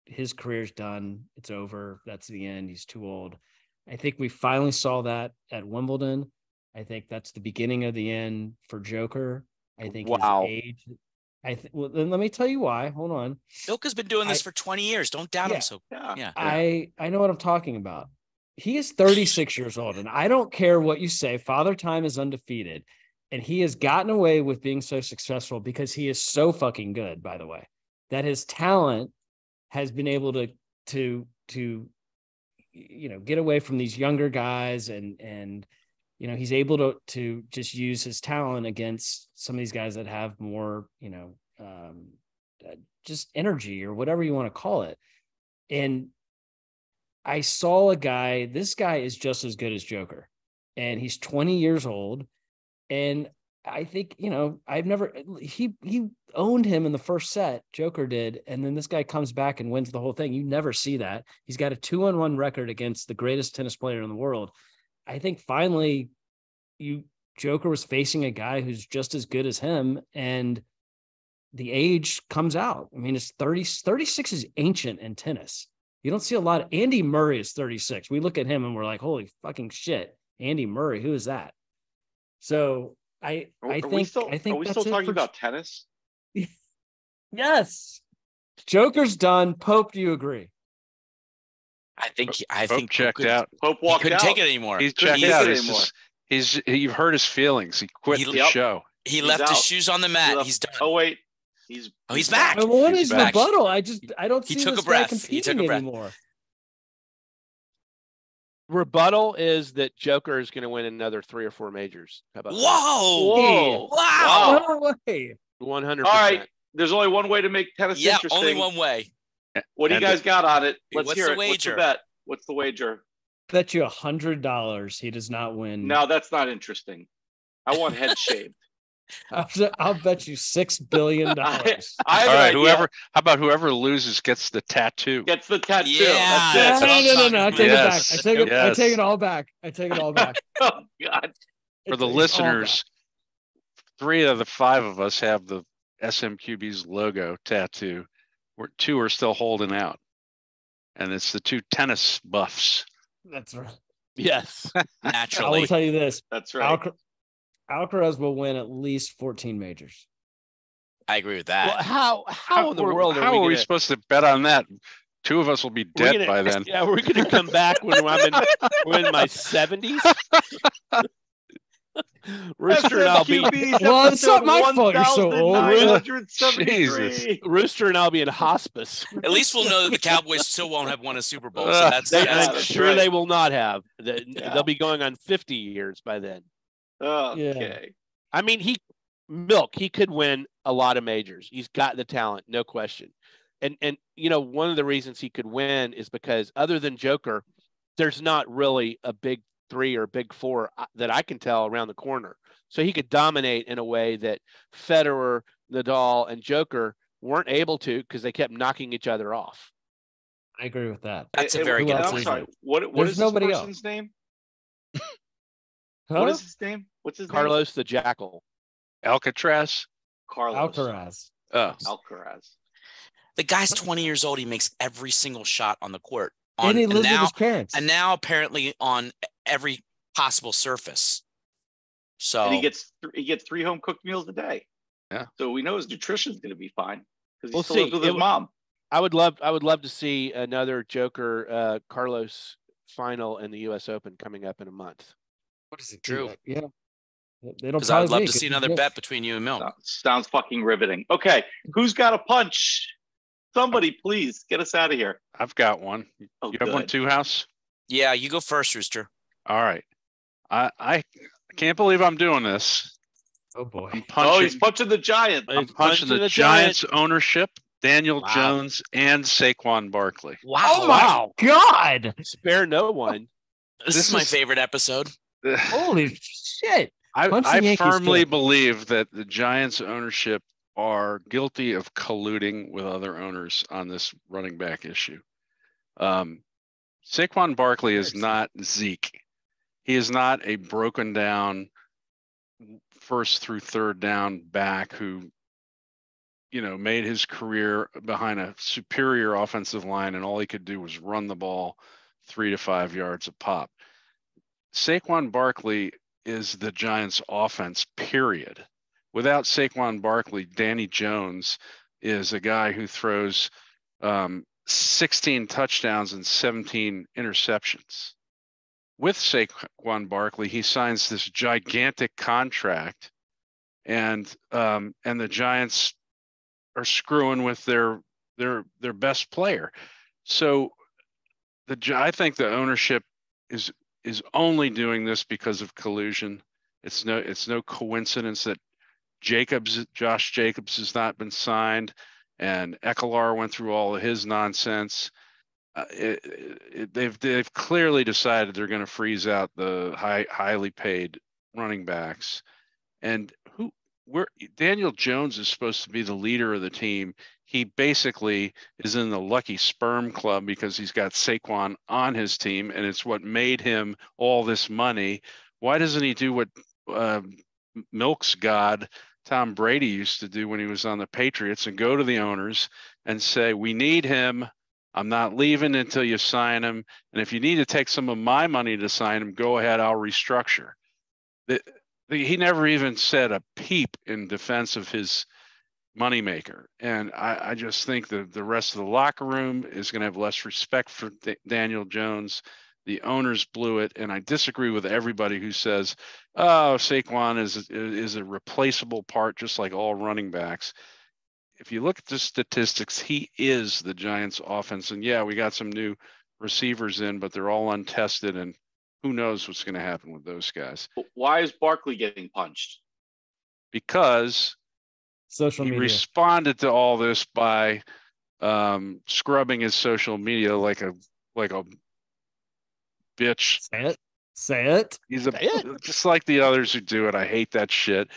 his career's done. It's over. That's the end. He's too old. I think we finally saw that at Wimbledon. I think that's the beginning of the end for Joker. I think his age. Well, then let me tell you why. Hold on. Milk has been doing this for 20 years. Don't doubt him. So yeah. I know what I'm talking about. He is 36 years old, and I don't care what you say. Father Time is undefeated, and he has gotten away with being so successful because he is so fucking good, by the way, that his talent has been able to get away from these younger guys, and he's able to just use his talent against some of these guys that have more, just energy or whatever you want to call it. And I saw this guy is just as good as Joker, and he's 20 years old. And I think, he owned him in the first set, Joker did. And then this guy comes back and wins the whole thing. You never see that. He's got a 2-1 record against the greatest tennis player in the world. I think finally Joker was facing a guy who's just as good as him, and the age comes out. I mean, it's 36 is ancient in tennis. You don't see a lot. Andy Murray is 36. We look at him and we're like, holy fucking shit. Andy Murray, who is that? So I think are we still talking about tennis? Yes. Joker's done. Pope, do you agree? I think Pope checked out. Pope walked couldn't out. take it anymore. He's checked out. You've hurt his feelings. He quit the show. He left his shoes on the mat. He's done. Oh wait, he's back. I want his rebuttal. I don't see took this a breath. guy competing anymore. Rebuttal is that Joker is going to win another 3 or 4 majors. How about Whoa! Wow! No way. 100%. All right. There's only one way to make tennis interesting. Only one way. What do you guys got on it? Let's What's hear the it. wager? What's the bet? What's the wager? Bet you $100 he does not win. No, that's not interesting. I want head shaved. I'll bet you $6 billion. All right, how about whoever loses gets the tattoo? Gets the tattoo. Yeah. That's it. No. I take it back. I take it all back. Oh God. For the It's all listeners, 3 of the 5 of us have the SMQBs logo tattoo. 2 are still holding out. And it's the 2 tennis buffs. That's right. Yes. I will Naturally. tell you this. That's right. Alcaraz will win at least 14 majors. I agree with that. Well, how in the world how are we supposed to bet on that? 2 of us will be dead by then. Yeah, we're gonna come back when we're in my 70s. Rooster and I'll be Well, it's not my fault you're so old. 1973. Rooster and I'll be in hospice. At least we'll know that the Cowboys still won't have won a Super Bowl. So that's I'm that's sure right. they will not have. Yeah. They'll be going on 50 years by then. Okay. I mean, he could win a lot of majors. He's got the talent, no question. And one of the reasons he could win is because other than Joker, there's not really a big 3 or big 4 that I can tell around the corner. So he could dominate in a way that Federer, Nadal, and Joker weren't able to because they kept knocking each other off. I agree with that. That's a very good else I'm point. sorry. What There's is this nobody person's name? Huh? What is his name? What's his Carlos the Jackal. Alcatraz. name? Carlos Alcaraz. Oh, Alcaraz. The guy's 20 years old. He makes every single shot on the court. And he lives with his parents. And now apparently on every possible surface. So And he gets 3 home cooked meals a day. Yeah. So we know his nutrition is going to be fine because he We'll still see. lives with his mom. I would love to see another Joker Carlos final in the U.S. Open coming up in a month. What is it? True. Yeah. It'll because I would probably love to see another bet between you and Milk. Sounds fucking riveting. Okay, who's got a punch? Somebody, please get us out of here. I've got one. Oh, You have one good. too, House? Yeah, you go first, Rooster. All right. I can't believe I'm doing this. Oh boy. I'm punching, Oh, he's punching the giant. I'm punching the Giants ownership, Daniel Wow. Jones, and Saquon Barkley. Wow. Oh my God. Spare no one. This is my favorite episode. Holy shit. I Yankees firmly good. believe that the Giants ownership are guilty of colluding with other owners on this running back issue. Saquon Barkley is not Zeke. He is not a broken down first through third down back who, made his career behind a superior offensive line and all he could do was run the ball 3 to 5 yards a pop. Saquon Barkley is the Giants offense, period. Without Saquon Barkley, Danny Jones is a guy who throws 16 touchdowns and 17 interceptions. With Saquon Barkley, he signs this gigantic contract, and the Giants are screwing with their best player. So I think the ownership is only doing this because of collusion. It's no coincidence that Josh Jacobs has not been signed, and Ekeler went through all of his nonsense. They've clearly decided they're going to freeze out the highly paid running backs, and Daniel Jones is supposed to be the leader of the team. He basically is in the lucky sperm club because he's got Saquon on his team, and it's what made him all this money. Why doesn't he do what Milk's God Tom Brady used to do when he was on the Patriots and go to the owners and say, we need him. I'm not leaving until you sign him. And if you need to take some of my money to sign him, go ahead, I'll restructure. He never even said a peep in defense of his moneymaker. And I just think that the rest of the locker room is going to have less respect for Daniel Jones. The owners blew it, and I disagree with everybody who says, "Oh, Saquon is a replaceable part, just like all running backs." If you look at the statistics, he is the Giants' offense. And yeah, we got some new receivers in, but they're all untested, and who knows what's going to happen with those guys? Why is Barkley getting punched? Because Social he media. responded to all this by scrubbing his social media like a bitch. Say it. He's just like the others who do it. I hate that shit.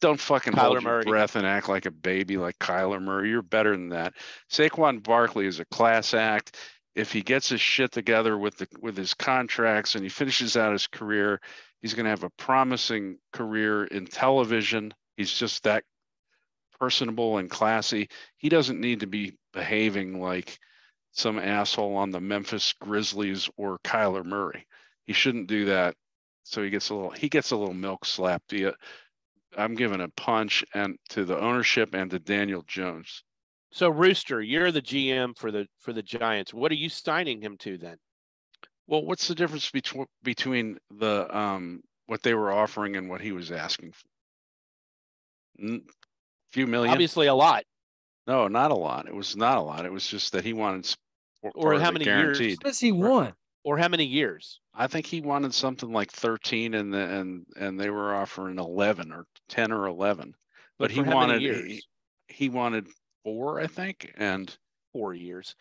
Don't fucking hold your breath and act like a baby like Kyler Murray. You're better than that. Saquon Barkley is a class act. if he gets his shit together with his contracts and he finishes out his career, he's going to have a promising career in television. He's just that personable and classy. He doesn't need to be behaving like some asshole on the Memphis Grizzlies or Kyler Murray. He shouldn't do that. So he gets a little milk slapped. I'm giving a punch and to the ownership and to Daniel Jones. So Rooster, you're the GM for the Giants. What are you signing him to then? Well, what's the difference between the what they were offering and what he was asking for? Few million. Obviously a lot. No, not a lot. It was not a lot. It was just that he wanted or how many guaranteed. years? What does he want? Or how many years? I think he wanted something like 13 and they were offering 11 or 10 or 11. But he wanted he wanted 4, I think, and 4 years.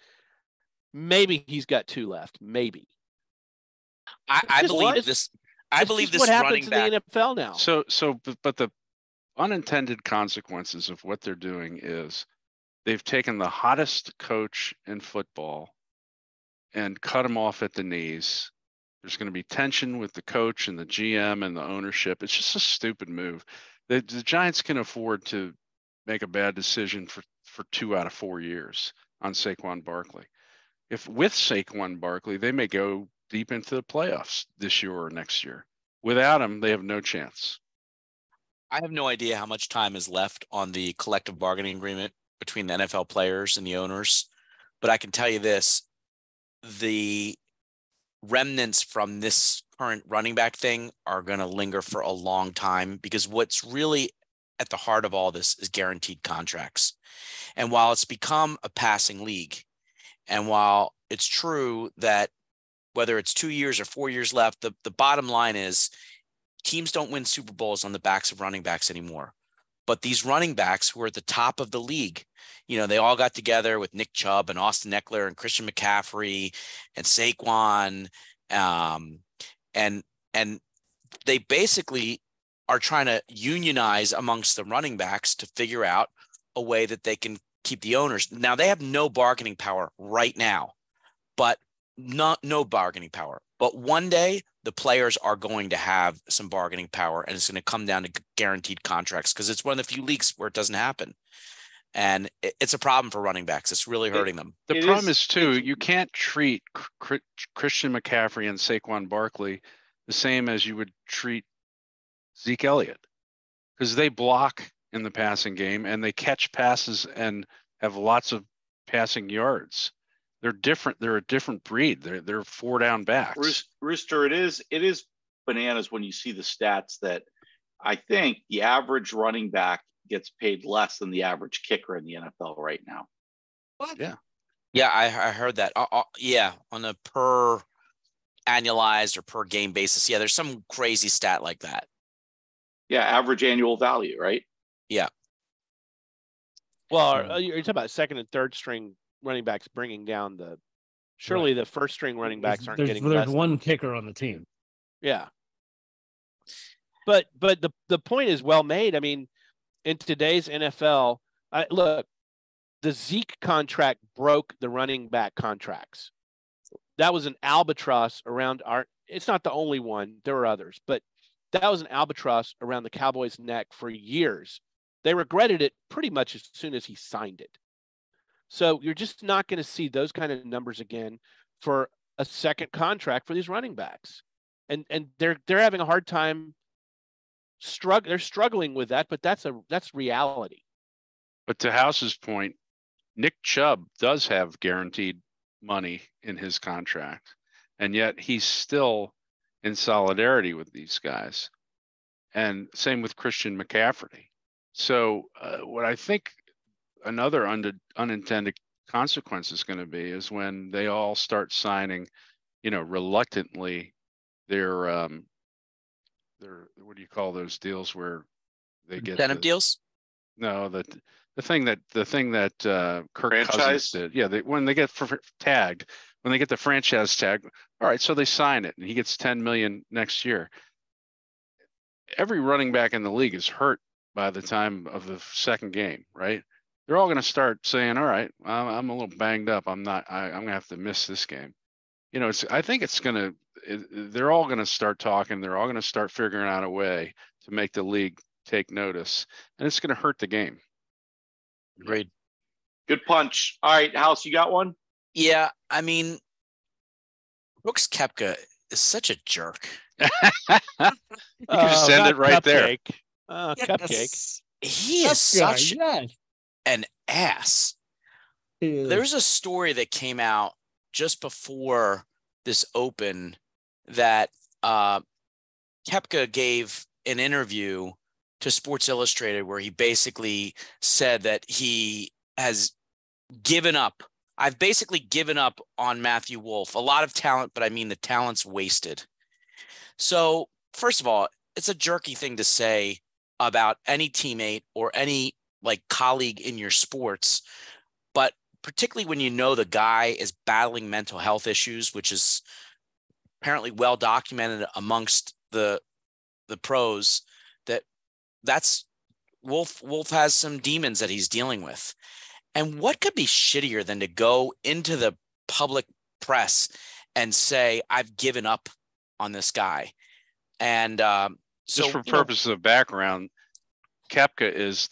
Maybe he's got 2 left. Maybe. I believe this. I believe this what running happens back in the NFL now. But the unintended consequences of what they're doing is they've taken the hottest coach in football and cut him off at the knees. There's going to be tension with the coach and the GM and the ownership. It's just a stupid move. The Giants can afford to make a bad decision for 2 out of 4 years on Saquon Barkley. If with Saquon Barkley, they may go deep into the playoffs this year or next year. Without him, they have no chance. I have no idea how much time is left on the collective bargaining agreement between the NFL players and the owners, but I can tell you this, the remnants from this current running back thing are going to linger for a long time, because what's really at the heart of all this is guaranteed contracts. And while it's become a passing league, and while it's true that whether it's 2 years or 4 years left, the bottom line is teams don't win Super Bowls on the backs of running backs anymore. But these running backs who are at the top of the league, you know, they all got together with Nick Chubb and Austin Eckler and Christian McCaffrey and Saquon. And they basically are trying to unionize amongst the running backs to figure out a way that they can keep the owners. Now, they have no bargaining power right now, but no bargaining power. But one day the players are going to have some bargaining power, and it's going to come down to guaranteed contracts, because it's one of the few leagues where it doesn't happen. And it's a problem for running backs. It's really hurting them. The problem is too, you can't treat Christian McCaffrey and Saquon Barkley the same as you would treat Zeke Elliott, because they block in the passing game and they catch passes and have lots of passing yards. They're different. They're a different breed. They're 4 down backs. Rooster, it is bananas when you see the stats that I think the average running back gets paid less than the average kicker in the NFL right now. What? Yeah. Yeah, I heard that. Yeah, on a per annualized or per game basis. Yeah, there's some crazy stat like that. Yeah, average annual value, right? Yeah. Well, you're talking about second and third string running backs bringing down surely the first string running backs aren't getting less. There's one kicker on the team. Yeah. But the point is well made. I mean, in today's NFL, look, the Zeke contract broke the running back contracts. That was an albatross around it's not the only one, there were others, but that was an albatross around the Cowboys' neck for years. They regretted it pretty much as soon as he signed it. So you're just not going to see those kind of numbers again for a second contract for these running backs. And they're having a hard time they're struggling with that, but that's reality. But to House's point, Nick Chubb does have guaranteed money in his contract, and yet he's still in solidarity with these guys. And same with Christian McCaffrey. So what I think another unintended consequence is going to be is when they all start signing, reluctantly their what do you call those deals where they get incentive deals? No, the thing that Kirk franchise? Cousins did. Yeah, when they get tagged, when they get the franchise tag, all right, so they sign it and he gets $10 million next year. Every running back in the league is hurt by the time of the second game, right? they're all going to start saying, all right, I'm a little banged up. I'm going to have to miss this game. I think they're all going to start talking. They're all going to start figuring out a way to make the league take notice, and it's going to hurt the game. Agreed. Good punch. All right, House, you got one? Yeah, I mean, Brooks Koepka is such a jerk. You can just send it right there. Cupcake. He is such an ass. There's a story that came out just before this Open that Koepka gave an interview to Sports Illustrated where he basically said that he has given up. I've basically given up on Matthew Wolff. A lot of talent, but I mean the talent's wasted. So, first of all, it's a jerky thing to say about any teammate or any colleague in your sports, but particularly when you know the guy is battling mental health issues, which is apparently well documented amongst the pros, that's Wolff has some demons that he's dealing with. And what could be shittier than to go into the public press and say, I've given up on this guy? And just for purposes of background, Koepka is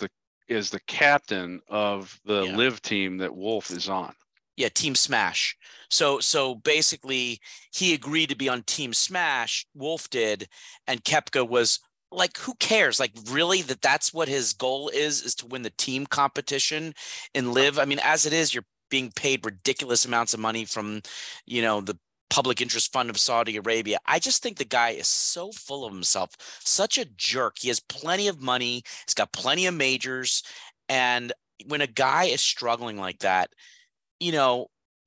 the captain of the live team that Wolff is on. Yeah, Team Smash. So basically, he agreed to be on Team Smash. Wolff did, and Koepka was like, who cares? Like, really, that's what his goal is to win the team competition in live. I mean, as it is, you're being paid ridiculous amounts of money from, the Public Interest Fund of Saudi Arabia. I just think the guy is so full of himself, such a jerk. He has plenty of money. He's got plenty of majors. And when a guy is struggling like that,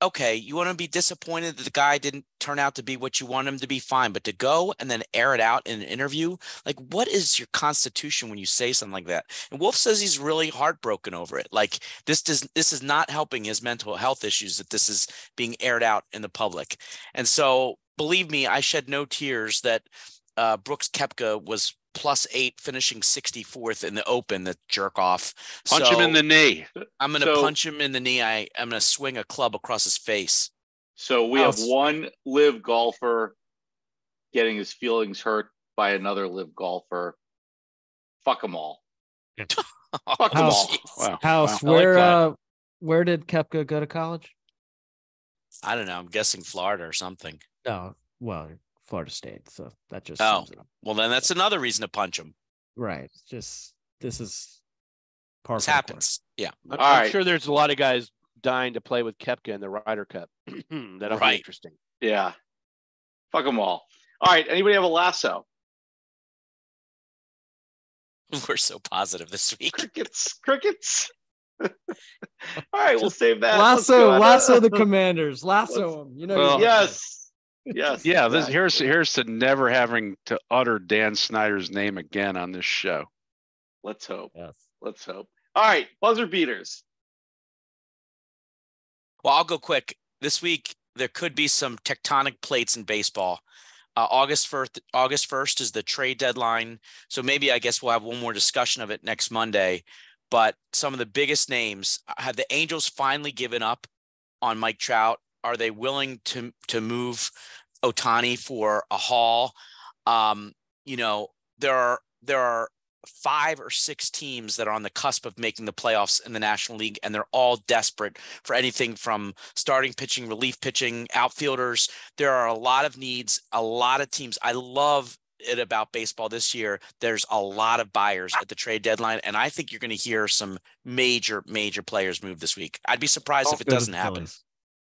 okay, you want to be disappointed that the guy didn't turn out to be what you want him to be, fine. But to go and then air it out in an interview, like, what is your constitution when you say something like that? And Wolff says he's really heartbroken over it. Like, this is not helping his mental health issues, that this is being aired out in the public. And so, believe me, I shed no tears that Brooks Koepka was +8, finishing 64th in the Open, the jerk off. Punch him in the knee. I'm going to punch him in the knee. I'm going to swing a club across his face. So we have one live golfer getting his feelings hurt by another live golfer. Fuck them all. Fuck them all. Wow. House, where did Koepka go to college? I don't know. I'm guessing Florida or something. No, well, Florida State. So that just well, then that's another reason to punch him. Right. Just this is part. This happens. Yeah. I'm sure there's a lot of guys dying to play with Koepka in the Ryder Cup. That'll be interesting. Yeah. Fuck them all. All right. Anybody have a lasso? We're so positive this week. Crickets. All right, we'll save that. Lasso the Commanders. Lasso them. Yes. Yes. Yeah. Exactly. Here's to never having to utter Dan Snyder's name again on this show. Let's hope. Yes. Let's hope. All right, buzzer beaters. Well, I'll go quick. This week there could be some tectonic plates in baseball. August 1st is the trade deadline. So maybe I guess we'll have one more discussion of it next Monday. But some of the biggest names, have the Angels finally given up on Mike Trout? Are they willing to move Ohtani for a haul? There are 5 or 6 teams that are on the cusp of making the playoffs in the National League, and they're all desperate for anything from starting pitching, relief pitching, outfielders. There are a lot of needs, a lot of teams. I love it about baseball this year. There's a lot of buyers at the trade deadline, and I think you're going to hear some major players move this week. I'd be surprised if it doesn't happen.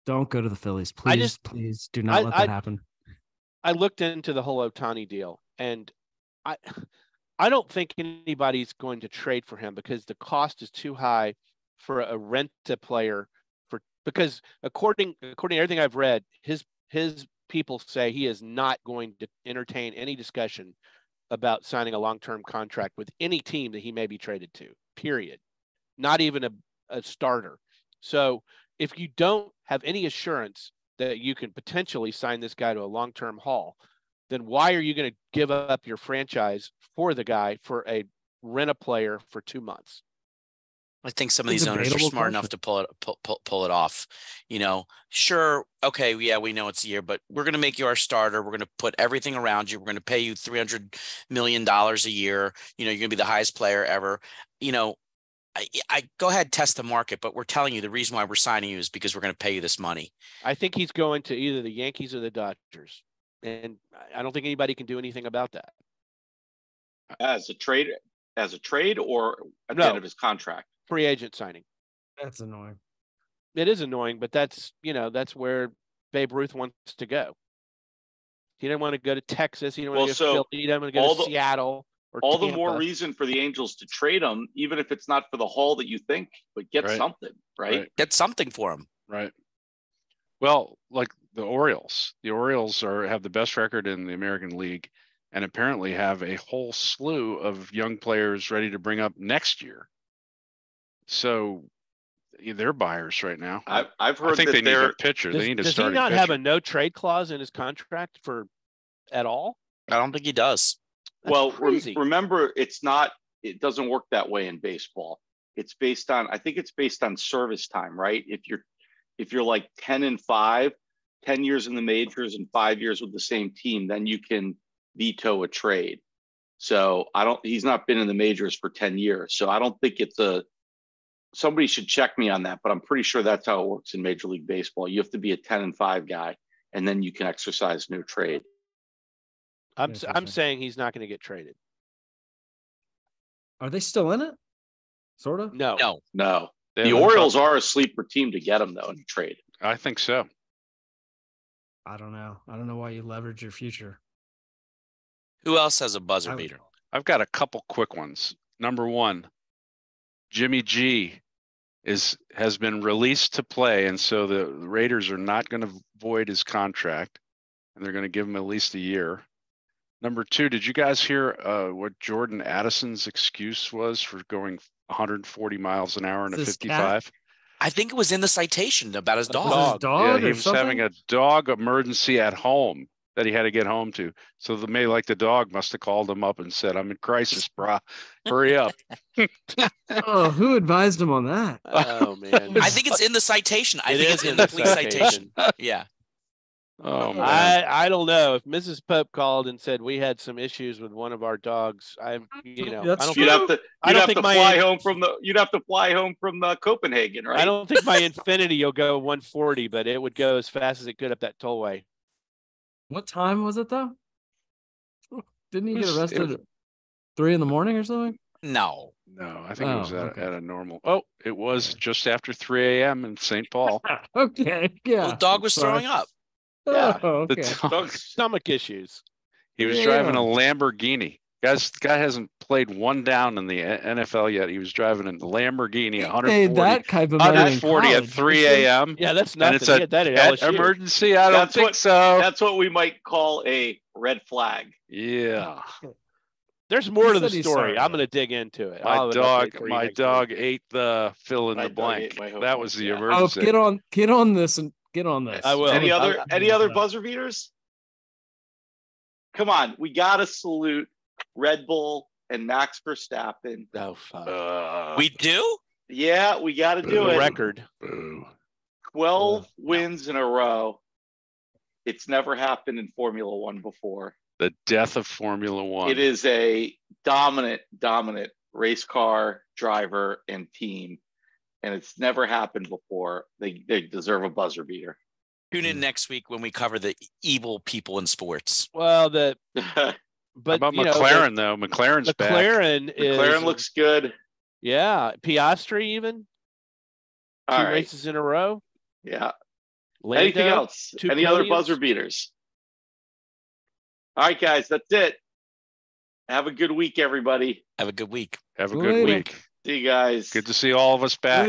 Don't go to the Phillies. Please do not let that happen. I looked into the whole Ohtani deal, and I don't think anybody's going to trade for him because the cost is too high for a rent-a-player. Because according to everything I've read, his people say he is not going to entertain any discussion about signing a long-term contract with any team that he may be traded to. Period. Not even a starter. So if you don't have any assurance that you can potentially sign this guy to a long-term haul, then why are you going to give up your franchise for the guy for a rent-a-player for 2 months? I think some of these owners are smart enough to pull it off. Sure, okay, yeah, we know it's a year, but we're going to make you our starter. We're going to put everything around you. We're going to pay you $300 million a year. You're going to be the highest player ever. I go ahead, test the market, but we're telling you the reason why we're signing you is because we're going to pay you this money. I think he's going to either the Yankees or the Dodgers, and I don't think anybody can do anything about that. As a trade or at the end of his contract? Free agent signing. That's annoying. It is annoying, but that's where Babe Ruth wants to go. He didn't want to go to Texas. He didn't want to go to Philly. He didn't want to go to Seattle or all Tampa. The more reason for the Angels to trade him, even if it's not for the haul that you think, but get something, right? Get something for him. Right. Well, like the Orioles. The Orioles have the best record in the American League and apparently have a whole slew of young players ready to bring up next year. So they're buyers right now. I've heard I think they need a pitcher. They need a starting pitcher. Does he not have a no trade clause in his contract at all? I don't think he does. That's remember, it doesn't work that way in baseball. I think it's based on service time, right? If you're like 10-5, 10 years in the majors and 5 years with the same team, then you can veto a trade. So he's not been in the majors for 10 years. So I don't think somebody should check me on that, but I'm pretty sure that's how it works in Major League Baseball. You have to be a 10-5 guy, and then you can exercise no trade. I'm saying he's not going to get traded. Are they still in it? Sort of? No. The Orioles are a sleeper team to get him, though, in trade. I think so. I don't know. I don't know why you leverage your future. Who else has a buzzer beater? I've got a couple quick ones. Number one, Jimmy G has been released to play, and so the Raiders are not going to void his contract, and they're going to give him at least a year. Number two, did you guys hear what Jordan Addison's excuse was for going 140 miles an hour in a 55? Cat? I think it was in the citation about his dog. Yeah, he was having a dog emergency at home that he had to get home to. So the dog must have called him up and said, "I'm in crisis, brah. Hurry up." Oh, who advised him on that? Oh, man. I think it's in the citation. I think it's in the police citation. Yeah. Oh, man. I don't know if Mrs. Pope called and said we had some issues with one of our dogs. You'd have to fly home from Copenhagen, right? I don't think my Infinity will go 140, but it would go as fast as it could up that tollway. What time was it though? Didn't he get arrested at 3 a.m. or something? No, I think it was at a normal. Oh, it was just after 3 a.m. in St. Paul. Okay, yeah. Well, the dog was throwing up. Yeah, okay. Stomach issues. He was driving a Lamborghini. Guy hasn't played one down in the NFL yet. He was driving a Lamborghini, 140 at 3 a.m. Yeah, that's nothing. And it's a pet emergency. I don't think so. That's what we might call a red flag. Yeah. There's more to the story. I'm going to dig into it. My dog ate the fill in the blank. That was the emergency. Oh, get on this. I will. Any other buzzer beaters? Come on, we gotta salute Red Bull and Max Verstappen. Oh, fuck. We do? Yeah, we got to do it. Record. 12 wins in a row. It's never happened in Formula One before. The death of Formula One. It is a dominant race car driver and team, and it's never happened before. They deserve a buzzer beater. Tune in next week when we cover the evil people in sports. Well, but how about McLaren though? McLaren's back. McLaren looks good. Yeah, Piastri even. Two races in a row. Yeah. Lando, anything else? Any other buzzer beaters? All right, guys, that's it. Have a good week, everybody. Have a good week. Have a good week. See you guys. Good to see all of us back.